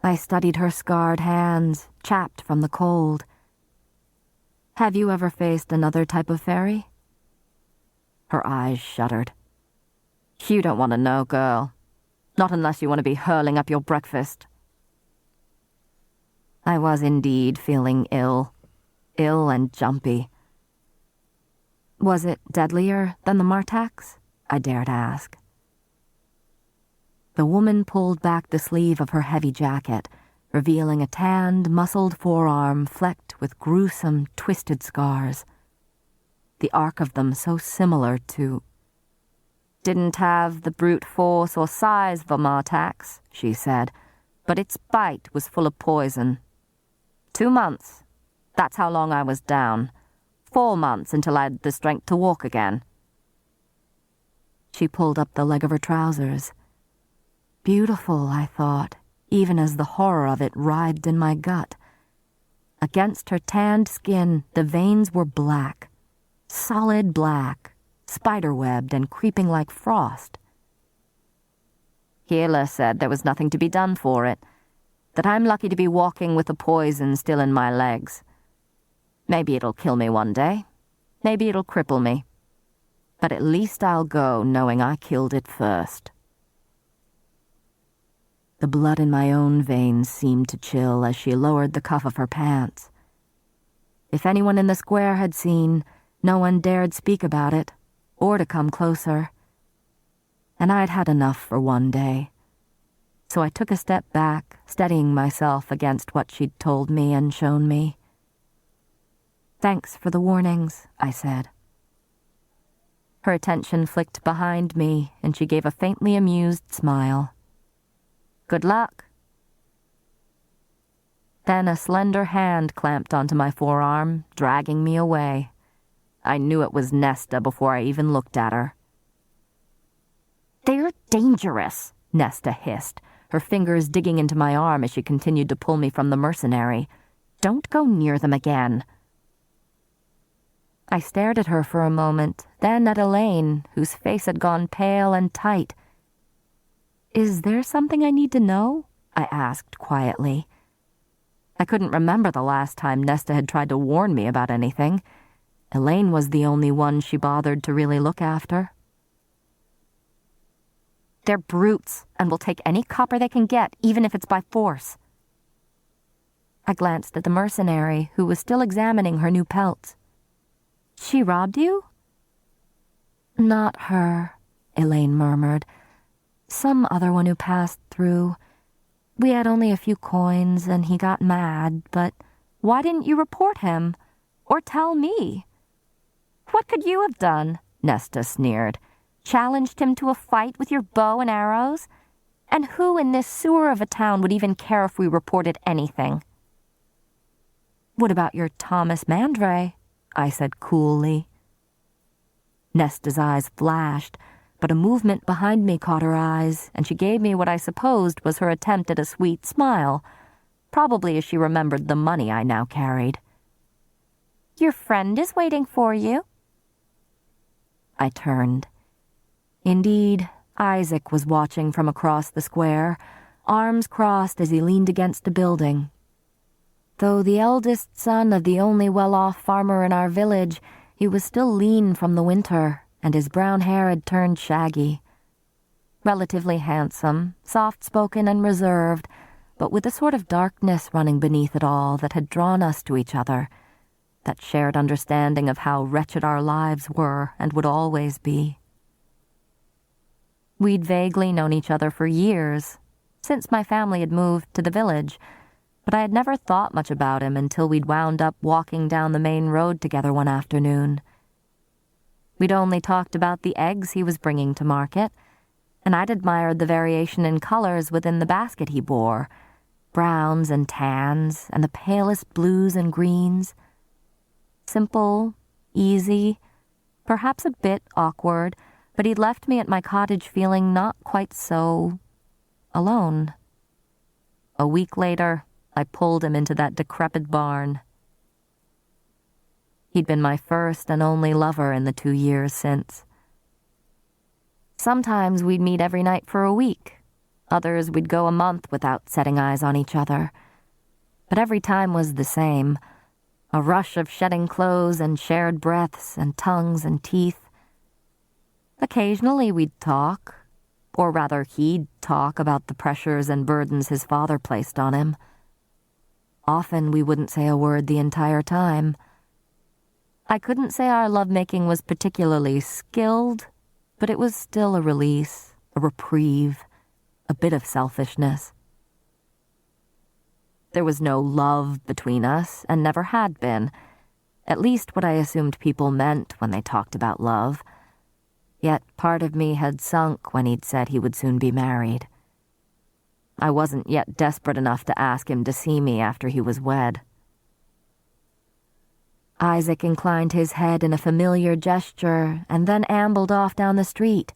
I studied her scarred hands, chapped from the cold. Have you ever faced another type of fairy? Her eyes shuddered. You don't want to know, girl. Not unless you want to be hurling up your breakfast. I was indeed feeling ill and jumpy. Was it deadlier than the Martax? I dared ask. The woman pulled back the sleeve of her heavy jacket, revealing a tanned, muscled forearm flecked with gruesome, twisted scars. The arc of them so similar to... Didn't have the brute force or size of a Martax, she said, but its bite was full of poison. 2 months. That's how long I was down. 4 months until I had the strength to walk again. She pulled up the leg of her trousers. Beautiful, I thought, even as the horror of it writhed in my gut. Against her tanned skin, the veins were black, solid black, spider-webbed and creeping like frost. Healer said there was nothing to be done for it, that I'm lucky to be walking with the poison still in my legs. Maybe it'll kill me one day. Maybe it'll cripple me. But at least I'll go knowing I killed it first. The blood in my own veins seemed to chill as she lowered the cuff of her pants. If anyone in the square had seen, no one dared speak about it, or to come closer. And I'd had enough for one day. So I took a step back, steadying myself against what she'd told me and shown me. Thanks for the warnings, I said. Her attention flicked behind me, and she gave a faintly amused smile. Good luck. Then a slender hand clamped onto my forearm, dragging me away. I knew it was Nesta before I even looked at her. They're dangerous, Nesta hissed, her fingers digging into my arm as she continued to pull me from the mercenary. Don't go near them again. I stared at her for a moment, then at Elaine, whose face had gone pale and tight. Is there something I need to know? I asked quietly. I couldn't remember the last time Nesta had tried to warn me about anything. Elaine was the only one she bothered to really look after. They're brutes, and will take any copper they can get, even if it's by force. I glanced at the mercenary, who was still examining her new pelts. She robbed you? Not her, Elaine murmured. Some other one who passed through. We had only a few coins, and he got mad, but why didn't you report him? Or tell me? What could you have done? Nesta sneered. Challenged him to a fight with your bow and arrows? And who in this sewer of a town would even care if we reported anything? What about your Thomas Mandray? I said coolly. Nesta's eyes flashed, but a movement behind me caught her eyes, and she gave me what I supposed was her attempt at a sweet smile, probably as she remembered the money I now carried. Your friend is waiting for you. I turned. Indeed, Isaac was watching from across the square, arms crossed as he leaned against a building. Though the eldest son of the only well-off farmer in our village, he was still lean from the winter, and his brown hair had turned shaggy. Relatively handsome, soft-spoken and reserved, but with a sort of darkness running beneath it all that had drawn us to each other, that shared understanding of how wretched our lives were and would always be. We'd vaguely known each other for years, since my family had moved to the village, but I had never thought much about him until we'd wound up walking down the main road together one afternoon. We'd only talked about the eggs he was bringing to market, and I'd admired the variation in colors within the basket he bore, browns and tans, and the palest blues and greens. Simple, easy, perhaps a bit awkward, but he'd left me at my cottage feeling not quite so alone. A week later, I pulled him into that decrepit barn. He'd been my first and only lover in the 2 years since. Sometimes we'd meet every night for a week, Others we'd go a month without setting eyes on each other. But every time was the same. A rush of shedding clothes and shared breaths and tongues and teeth. Occasionally we'd talk, or rather he'd talk about the pressures and burdens his father placed on him. Often we wouldn't say a word the entire time. I couldn't say our lovemaking was particularly skilled, but it was still a release, a reprieve, a bit of selfishness. There was no love between us, and never had been, at least what I assumed people meant when they talked about love. Yet part of me had sunk when he'd said he would soon be married. I wasn't yet desperate enough to ask him to see me after he was wed. Isaac inclined his head in a familiar gesture and then ambled off down the street,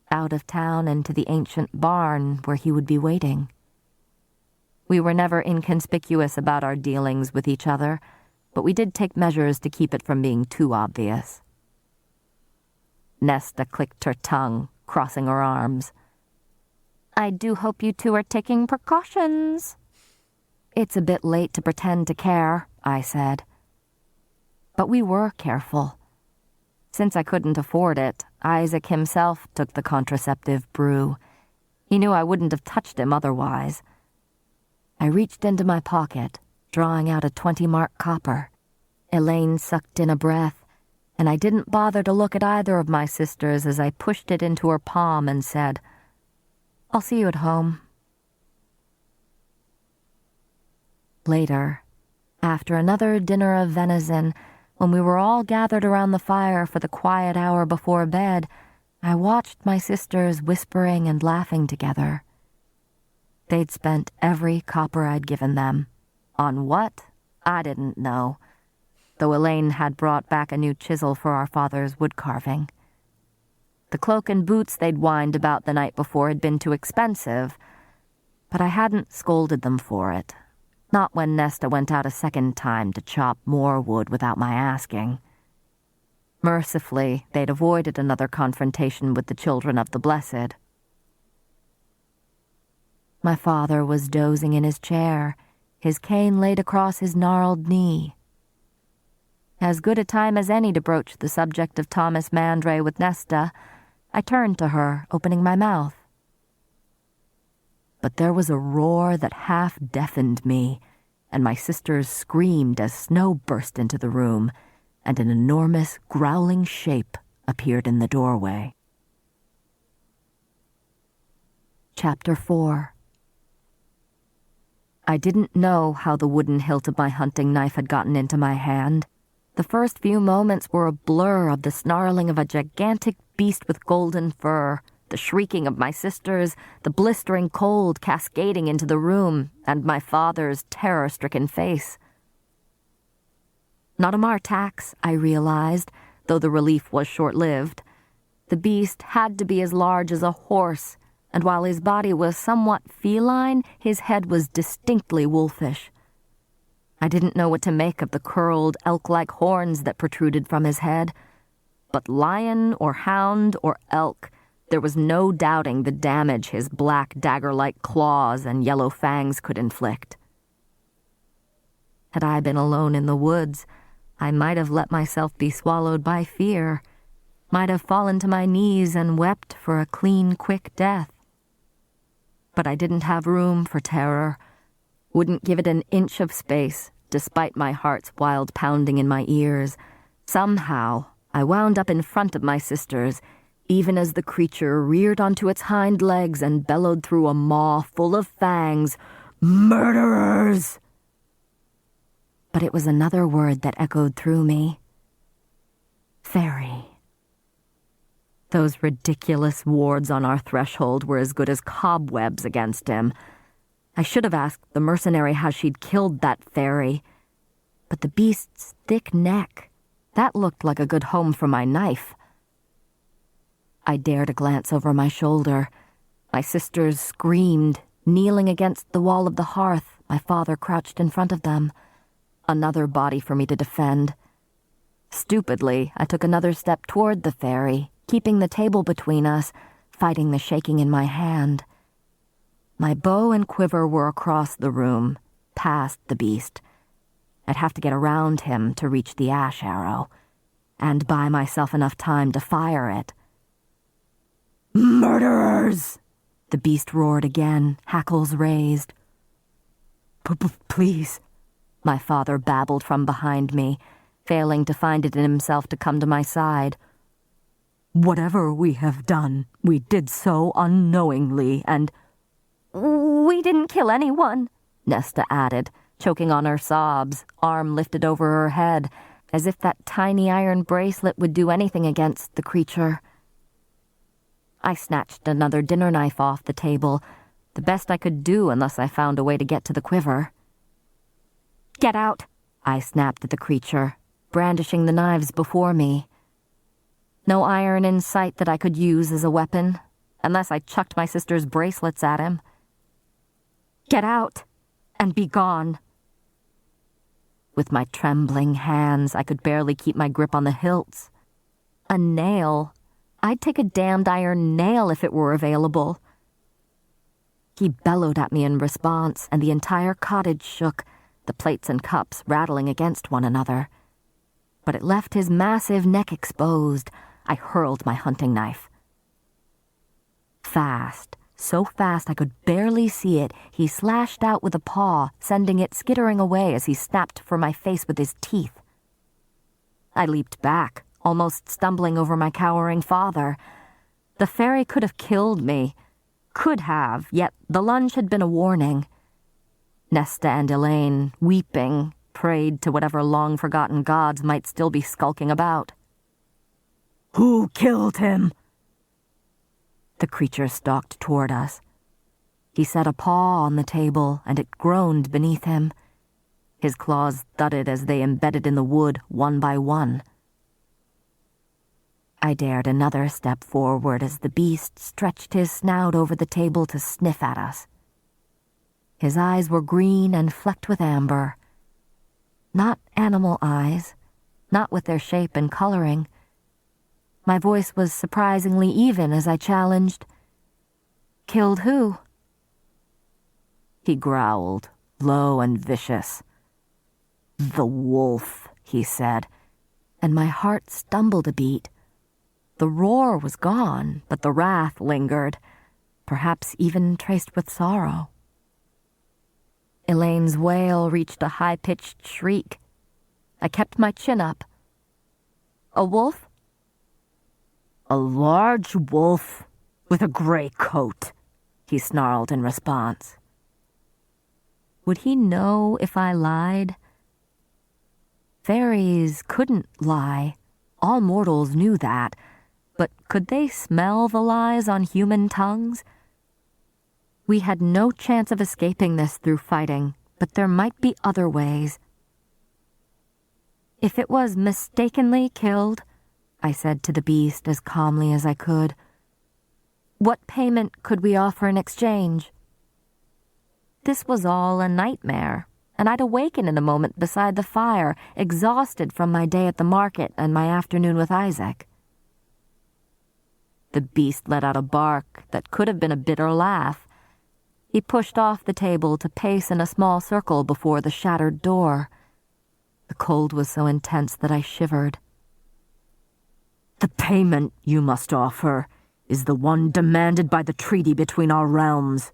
out of town and to the ancient barn where he would be waiting. We were never inconspicuous about our dealings with each other, but we did take measures to keep it from being too obvious. Nesta clicked her tongue, crossing her arms. "I do hope you two are taking precautions." "It's a bit late to pretend to care," I said. But we were careful. Since I couldn't afford it, Isaac himself took the contraceptive brew. He knew I wouldn't have touched him otherwise. I reached into my pocket, drawing out a 20-mark copper. Elaine sucked in a breath, and I didn't bother to look at either of my sisters as I pushed it into her palm and said, "I'll see you at home." Later, after another dinner of venison, when we were all gathered around the fire for the quiet hour before bed, I watched my sisters whispering and laughing together. They'd spent every copper I'd given them. On what? I didn't know, though Elaine had brought back a new chisel for our father's wood carving. The cloak and boots they'd whined about the night before had been too expensive, but I hadn't scolded them for it. Not when Nesta went out a second time to chop more wood without my asking. Mercifully, they'd avoided another confrontation with the children of the blessed. My father was dozing in his chair, his cane laid across his gnarled knee. As good a time as any to broach the subject of Thomas Mandray with Nesta, I turned to her, opening my mouth. But there was a roar that half-deafened me, and my sisters screamed as snow burst into the room, and an enormous, growling shape appeared in the doorway. Chapter 4. I didn't know how the wooden hilt of my hunting knife had gotten into my hand. The first few moments were a blur of the snarling of a gigantic beast with golden fur, the shrieking of my sisters, the blistering cold cascading into the room, and my father's terror-stricken face. Not a Martax, I realized, though the relief was short-lived. The beast had to be as large as a horse, and while his body was somewhat feline, his head was distinctly wolfish. I didn't know what to make of the curled, elk-like horns that protruded from his head, but lion or hound or elk, there was no doubting the damage his black dagger-like claws and yellow fangs could inflict. Had I been alone in the woods, I might have let myself be swallowed by fear, might have fallen to my knees and wept for a clean, quick death. But I didn't have room for terror, wouldn't give it an inch of space, despite my heart's wild pounding in my ears. Somehow, I wound up in front of my sisters, even as the creature reared onto its hind legs and bellowed through a maw full of fangs, "Murderers!" But it was another word that echoed through me. Fairy. Those ridiculous wards on our threshold were as good as cobwebs against him. I should have asked the mercenary how she'd killed that fairy. But the beast's thick neck, that looked like a good home for my knife. I dared a glance over my shoulder. My sisters screamed, kneeling against the wall of the hearth, my father crouched in front of them. Another body for me to defend. Stupidly, I took another step toward the fairy, keeping the table between us, fighting the shaking in my hand. My bow and quiver were across the room, past the beast. I'd have to get around him to reach the ash arrow, and buy myself enough time to fire it. "Murderers!" the beast roared again, hackles raised. "Please," my father babbled from behind me, failing to find it in himself to come to my side. "Whatever we have done, we did so unknowingly, and—" "We didn't kill anyone," Nesta added, choking on her sobs, arm lifted over her head, as if that tiny iron bracelet would do anything against the creature. I snatched another dinner knife off the table, the best I could do unless I found a way to get to the quiver. "Get out," I snapped at the creature, brandishing the knives before me. No iron in sight that I could use as a weapon, unless I chucked my sister's bracelets at him. "Get out, and be gone." With my trembling hands, I could barely keep my grip on the hilts. A nail. I'd take a damned iron nail if it were available. He bellowed at me in response, and the entire cottage shook, the plates and cups rattling against one another. But it left his massive neck exposed. I hurled my hunting knife. Fast, so fast I could barely see it, he slashed out with a paw, sending it skittering away as he snapped for my face with his teeth. I leaped back, almost stumbling over my cowering father. The fairy could have killed me. Could have, yet the lunge had been a warning. Nesta and Elaine, weeping, prayed to whatever long-forgotten gods might still be skulking about. "Who killed him?" The creature stalked toward us. He set a paw on the table, and it groaned beneath him. His claws thudded as they embedded in the wood, one by one. I dared another step forward as the beast stretched his snout over the table to sniff at us. His eyes were green and flecked with amber. Not animal eyes, not with their shape and coloring. My voice was surprisingly even as I challenged, "Killed who?" He growled, low and vicious. "The wolf," he said, and my heart stumbled a beat. The roar was gone, but the wrath lingered, perhaps even traced with sorrow. Elaine's wail reached a high-pitched shriek. I kept my chin up. "A wolf?" "A large wolf with a gray coat," he snarled in response. Would he know if I lied? Fairies couldn't lie. All mortals knew that. But could they smell the lies on human tongues? We had no chance of escaping this through fighting, but there might be other ways. "If it was mistakenly killed," I said to the beast as calmly as I could, "what payment could we offer in exchange?" This was all a nightmare, and I'd awaken in a moment beside the fire, exhausted from my day at the market and my afternoon with Isaac. The beast let out a bark that could have been a bitter laugh. He pushed off the table to pace in a small circle before the shattered door. The cold was so intense that I shivered. "The payment you must offer is the one demanded by the treaty between our realms."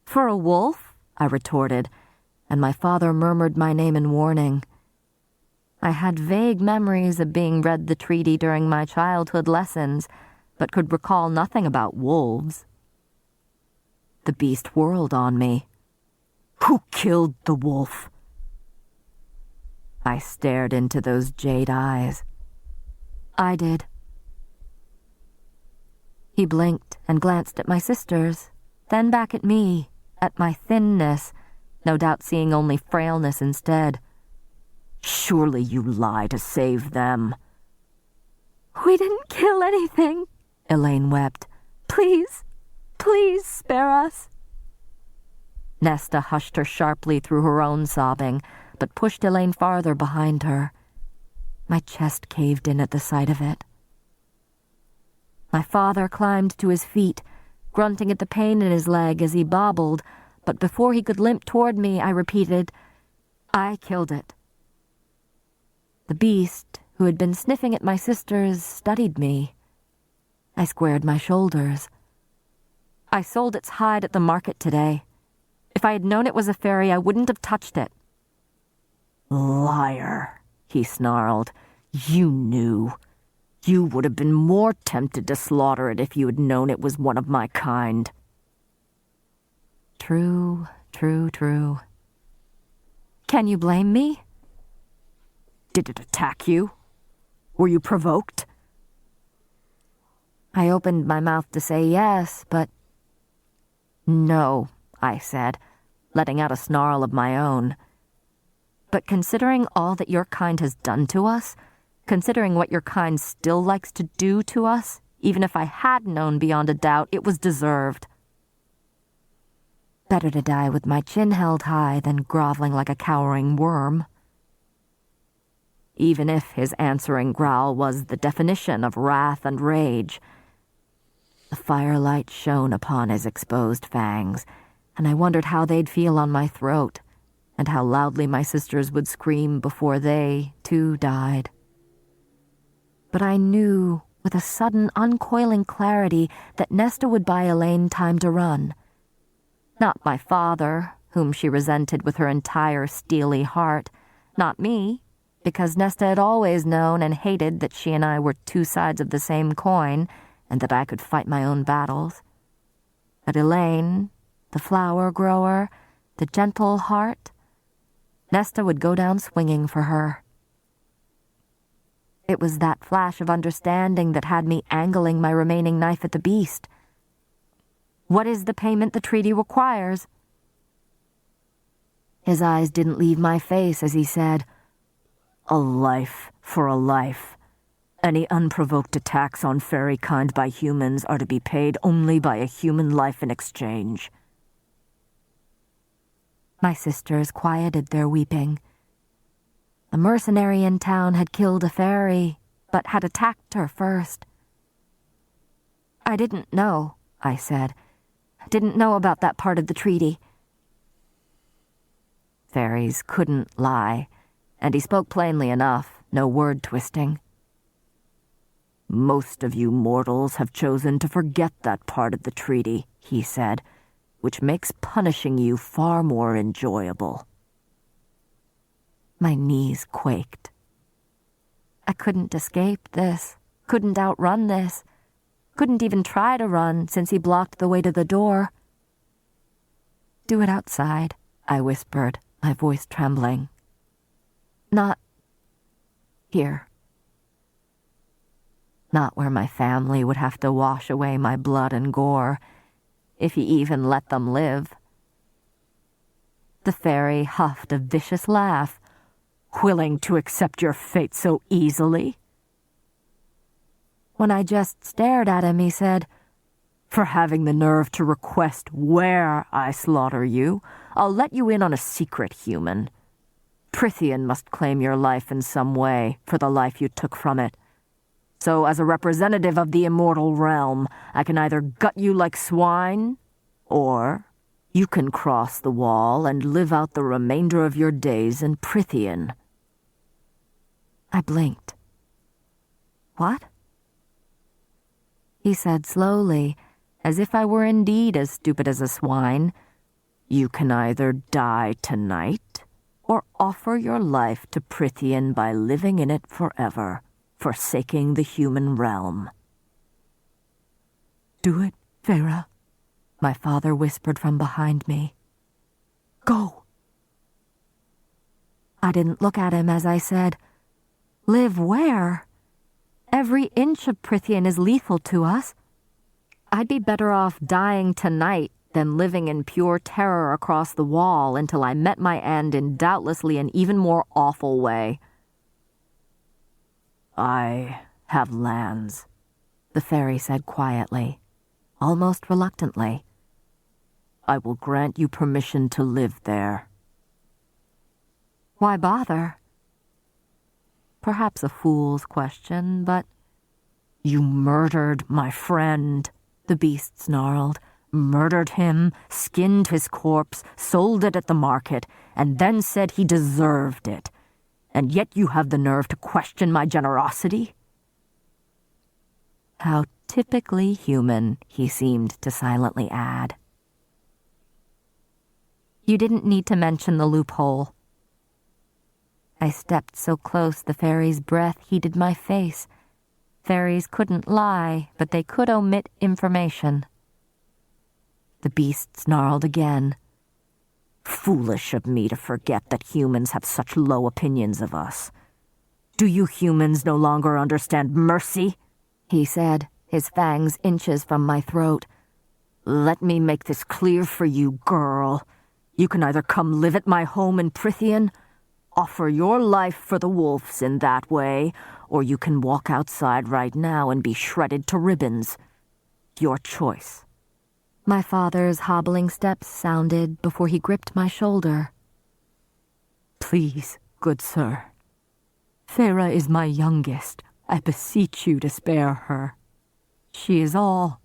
"For a wolf?" I retorted, and my father murmured my name in warning. I had vague memories of being read the treaty during my childhood lessons, but could recall nothing about wolves. The beast whirled on me. "Who killed the wolf?" I stared into those jade eyes. "I did." He blinked and glanced at my sisters, then back at me, at my thinness, no doubt seeing only frailness instead. "Surely you lie to save them." "We didn't kill anything," Elaine wept. "Please, please spare us." Nesta hushed her sharply through her own sobbing, but pushed Elaine farther behind her. My chest caved in at the sight of it. My father climbed to his feet, grunting at the pain in his leg as he bobbled, but before he could limp toward me, I repeated, "I killed it." The beast, who had been sniffing at my sisters, studied me. I squared my shoulders. "I sold its hide at the market today. If I had known it was a fairy, I wouldn't have touched it." "Liar," he snarled. "You knew. You would have been more tempted to slaughter it if you had known it was one of my kind." True, true, true. Can you blame me? Did it attack you? Were you provoked? I opened my mouth to say yes, but... "No," I said, letting out a snarl of my own. "But considering all that your kind has done to us, considering what your kind still likes to do to us, even if I had known beyond a doubt, it was deserved. Better to die with my chin held high than groveling like a cowering worm." Even if his answering growl was the definition of wrath and rage, the firelight shone upon his exposed fangs, and I wondered how they'd feel on my throat, and how loudly my sisters would scream before they, too, died. But I knew, with a sudden uncoiling clarity, that Nesta would buy Elaine time to run. Not my father, whom she resented with her entire steely heart. Not me, because Nesta had always known and hated that she and I were two sides of the same coin, and that I could fight my own battles. But Elaine, the flower grower, the gentle heart, Nesta would go down swinging for her. It was that flash of understanding that had me angling my remaining knife at the beast. "What is the payment the treaty requires?" His eyes didn't leave my face as he said, "A life for a life. Any unprovoked attacks on fairy kind by humans are to be paid only by a human life in exchange." My sisters quieted their weeping. The mercenary in town had killed a fairy, but had attacked her first. "I didn't know," I said. "I didn't know about that part of the treaty." Fairies couldn't lie, and he spoke plainly enough, no word twisting. "Most of you mortals have chosen to forget that part of the treaty," he said, "which makes punishing you far more enjoyable." My knees quaked. I couldn't escape this, couldn't outrun this, couldn't even try to run since he blocked the way to the door. "Do it outside," I whispered, my voice trembling. "Not here. Not where my family would have to wash away my blood and gore, if he even let them live." The fairy huffed a vicious laugh. "Willing to accept your fate so easily?" When I just stared at him, he said, "For having the nerve to request where I slaughter you, I'll let you in on a secret, human. Prythian must claim your life in some way for the life you took from it. So as a representative of the immortal realm, I can either gut you like swine, or you can cross the wall and live out the remainder of your days in Prythian." I blinked. "What?" He said slowly, as if I were indeed as stupid as a swine, "You can either die tonight, or offer your life to Prythian by living in it forever, forsaking the human realm." "Do it, Feyre," my father whispered from behind me. "Go." I didn't look at him as I said, "Live where? Every inch of Prythian is lethal to us. I'd be better off dying tonight than living in pure terror across the wall until I met my end in doubtlessly an even more awful way." "I have lands," the fairy said quietly, almost reluctantly. "I will grant you permission to live there." Why bother? Perhaps a fool's question, but... "You murdered my friend," the beast snarled. "Murdered him, skinned his corpse, sold it at the market, and then said he deserved it. And yet you have the nerve to question my generosity?" How typically human, he seemed to silently add. "You didn't need to mention the loophole." I stepped so close the fairy's breath heated my face. Fairies couldn't lie, but they could omit information. The beast snarled again. "Foolish of me to forget that humans have such low opinions of us. Do you humans no longer understand mercy?" he said, his fangs inches from my throat. "Let me make this clear for you, girl. You can either come live at my home in Prithian, offer your life for the wolves in that way, or you can walk outside right now and be shredded to ribbons. Your choice." My father's hobbling steps sounded before he gripped my shoulder. "Please, good sir. Feyre is my youngest. I beseech you to spare her. She is all.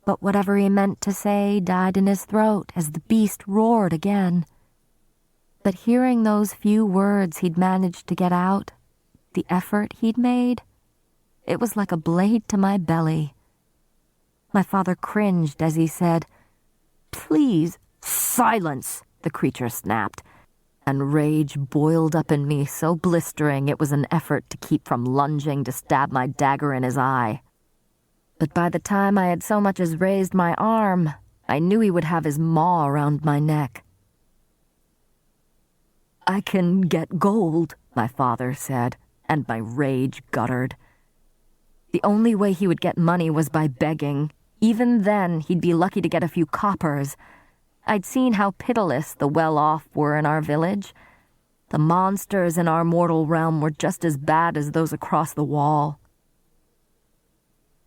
But whatever he meant to say died in his throat as the beast roared again. But hearing those few words he'd managed to get out, the effort he'd made, it was like a blade to my belly. My father cringed as he said, "Please, silence," the creature snapped, and rage boiled up in me so blistering it was an effort to keep from lunging to stab my dagger in his eye. But by the time I had so much as raised my arm, I knew he would have his maw around my neck. "I can get gold," my father said, and my rage guttered. The only way he would get money was by begging. Even then, he'd be lucky to get a few coppers. I'd seen how pitiless the well-off were in our village. The monsters in our mortal realm were just as bad as those across the wall.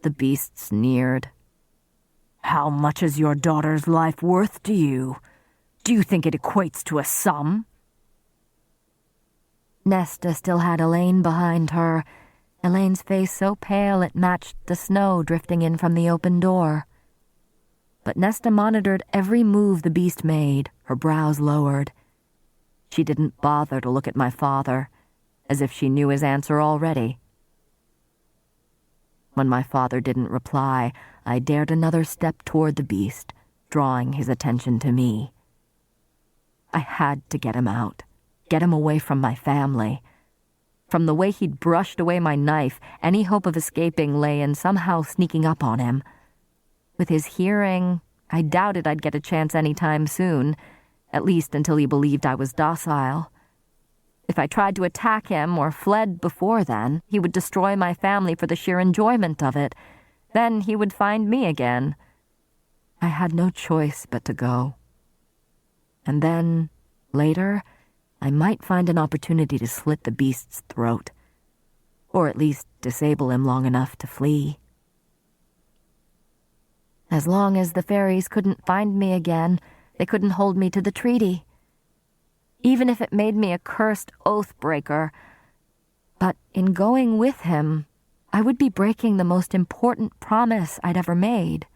The beast sneered. "How much is your daughter's life worth to you? Do you think it equates to a sum?" Nesta still had Elaine behind her, Elaine's face so pale it matched the snow drifting in from the open door. But Nesta monitored every move the beast made, her brows lowered. She didn't bother to look at my father, as if she knew his answer already. When my father didn't reply, I dared another step toward the beast, drawing his attention to me. I had to get him out, get him away from my family. From the way he'd brushed away my knife, any hope of escaping lay in somehow sneaking up on him. With his hearing, I doubted I'd get a chance any time soon, at least until he believed I was docile. If I tried to attack him or fled before then, he would destroy my family for the sheer enjoyment of it. Then he would find me again. I had no choice but to go. And then, later, I might find an opportunity to slit the beast's throat, or at least disable him long enough to flee. As long as the fairies couldn't find me again, they couldn't hold me to the treaty. Even if it made me a cursed oath-breaker. But in going with him, I would be breaking the most important promise I'd ever made.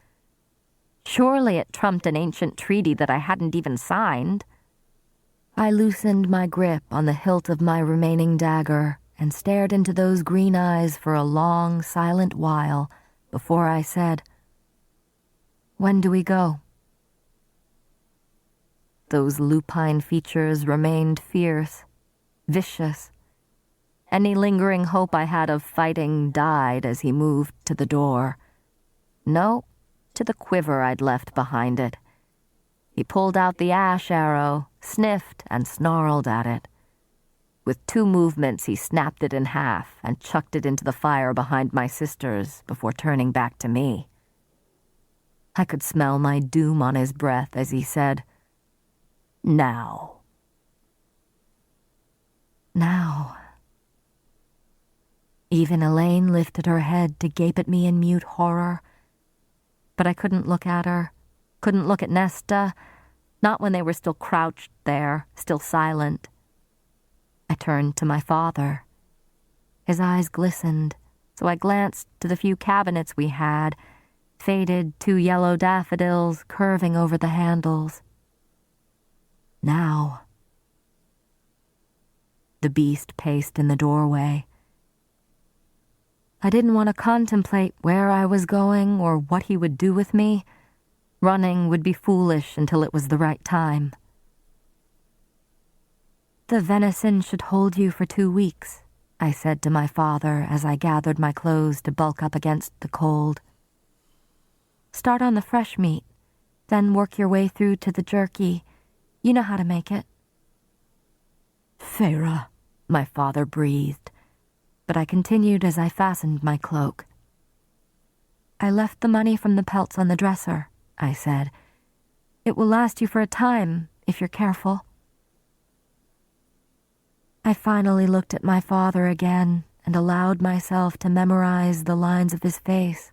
Surely it trumped an ancient treaty that I hadn't even signed. I loosened my grip on the hilt of my remaining dagger and stared into those green eyes for a long, silent while before I said, "When do we go?" Those lupine features remained fierce, vicious. Any lingering hope I had of fighting died as he moved to the door. No, to the quiver I'd left behind it. He pulled out the ash arrow, sniffed, and snarled at it. With 2 movements, he snapped it in half and chucked it into the fire behind my sisters before turning back to me. I could smell my doom on his breath as he said, Now. Even Elaine lifted her head to gape at me in mute horror. But I couldn't look at her, couldn't look at Nesta, not when they were still crouched there, still silent. I turned to my father. His eyes glistened, so I glanced to the few cabinets we had, faded 2 yellow daffodils curving over the handles. Now. The beast paced in the doorway. I didn't want to contemplate where I was going or what he would do with me. Running would be foolish until it was the right time. The venison should hold you for 2 weeks, I said to my father as I gathered my clothes to bulk up against the cold. Start on the fresh meat, then work your way through to the jerky. You know how to make it. Feyre, my father breathed, but I continued as I fastened my cloak. I left the money from the pelts on the dresser, I said. It will last you for a time, if you're careful. I finally looked at my father again and allowed myself to memorize the lines of his face.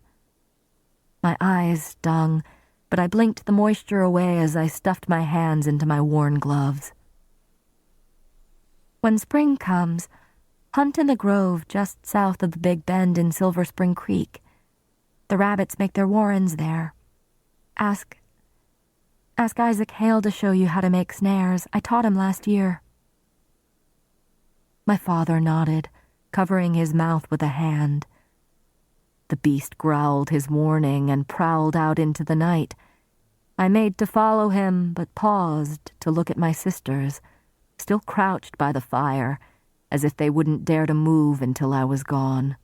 My eyes stung, but I blinked the moisture away as I stuffed my hands into my worn gloves. When spring comes, hunt in the grove just south of the Big Bend in Silver Spring Creek. The rabbits make their warrens there. Ask Isaac Hale to show you how to make snares. I taught him last year. My father nodded, covering his mouth with a hand. The beast growled his warning and prowled out into the night. I made to follow him, but paused to look at my sisters, still crouched by the fire, as if they wouldn't dare to move until I was gone.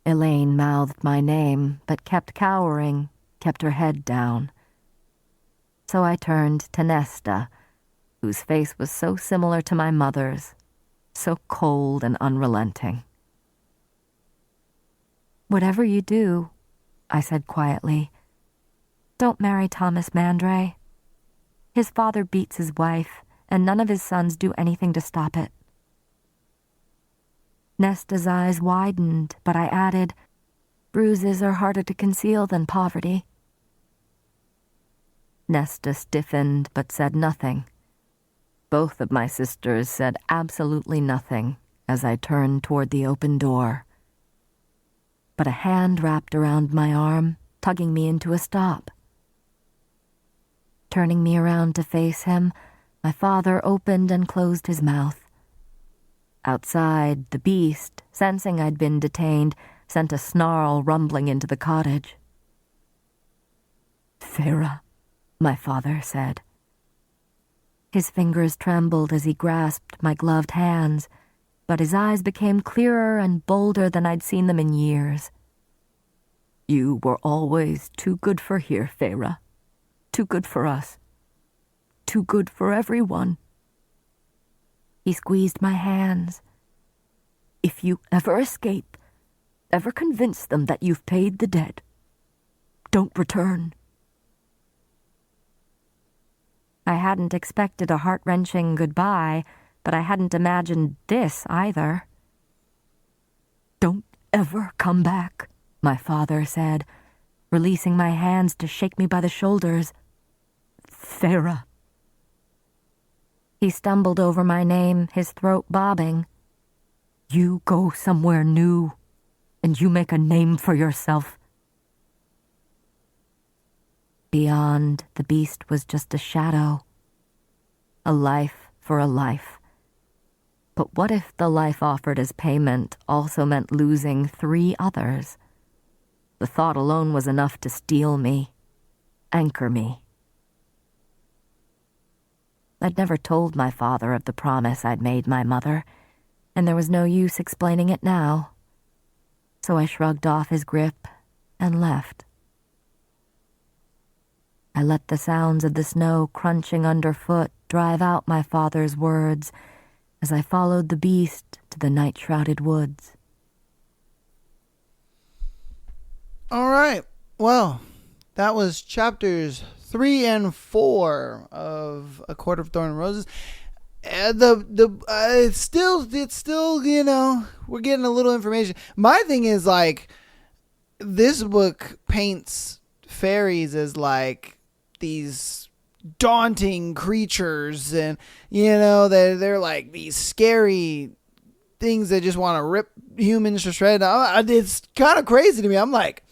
Elaine mouthed my name, but kept cowering, kept her head down. So I turned to Nesta, whose face was so similar to my mother's, so cold and unrelenting. Whatever you do, I said quietly, don't marry Thomas Mandray. His father beats his wife, and none of his sons do anything to stop it. Nesta's eyes widened, but I added, bruises are harder to conceal than poverty. Nesta stiffened, but said nothing. Both of my sisters said absolutely nothing as I turned toward the open door. But a hand wrapped around my arm, tugging me into a stop. Turning me around to face him, my father opened and closed his mouth. Outside, the beast, sensing I'd been detained, sent a snarl rumbling into the cottage. Feyre, my father said. His fingers trembled as he grasped my gloved hands, but his eyes became clearer and bolder than I'd seen them in years. You were always too good for here, Feyre. Too good for us. Too good for everyone. He squeezed my hands. If you ever escape, ever convince them that you've paid the debt, don't return. I hadn't expected a heart-wrenching goodbye, but I hadn't imagined this either. Don't ever come back, my father said, releasing my hands to shake me by the shoulders. Feyre. He stumbled over my name, his throat bobbing. You go somewhere new, and you make a name for yourself. Beyond, the beast was just a shadow. A life for a life. But what if the life offered as payment also meant losing 3 others? The thought alone was enough to steel me, anchor me. I'd never told my father of the promise I'd made my mother, and there was no use explaining it now. So I shrugged off his grip and left. I let the sounds of the snow crunching underfoot drive out my father's words as I followed the beast to the night-shrouded woods. All right. Well, that was chapters 3 and 4 of A Court of Thorn and Roses. It's still, you know, we're getting a little information. My thing is, like, this book paints fairies as like these daunting creatures, and you know they're like these scary things that just want to rip humans to shreds. It's kind of crazy to me. I'm like,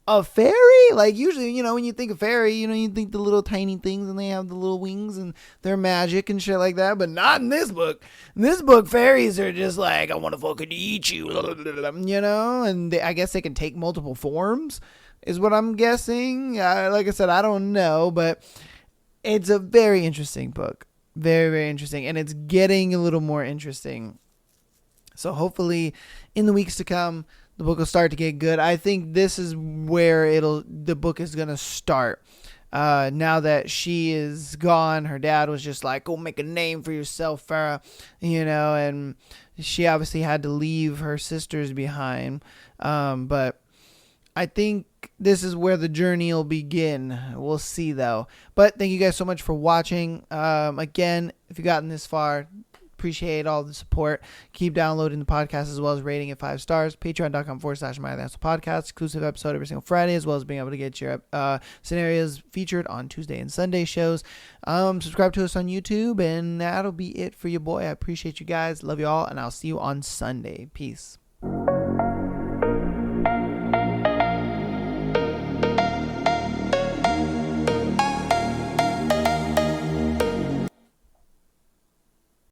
a fairy? Like, usually, when you think of fairy, you think the little tiny things and they have the little wings and they're magic and shit like that. But not in this book. In this book, fairies are just like, I want to fucking eat you, and I guess they can take multiple forms, is what I'm guessing. Like I said, I don't know, but it's a very interesting book. Very, very interesting. And it's getting a little more interesting. So hopefully in the weeks to come, the book will start to get good. I think this is where the book is going to start. Now that she is gone, her dad was just like, go make a name for yourself, Farah, and she obviously had to leave her sisters behind. But I think this is where the journey will begin. We'll see, though. But thank you guys so much for watching. Again, if you've gotten this far, appreciate all the support. Keep downloading the podcast as well as rating it 5 stars. Patreon.com/MyThatsPodcast. Exclusive episode every single Friday, as well as being able to get your scenarios featured on Tuesday and Sunday shows. Subscribe to us on YouTube, and that'll be it for your boy. I appreciate you guys. Love you all, and I'll see you on Sunday. Peace.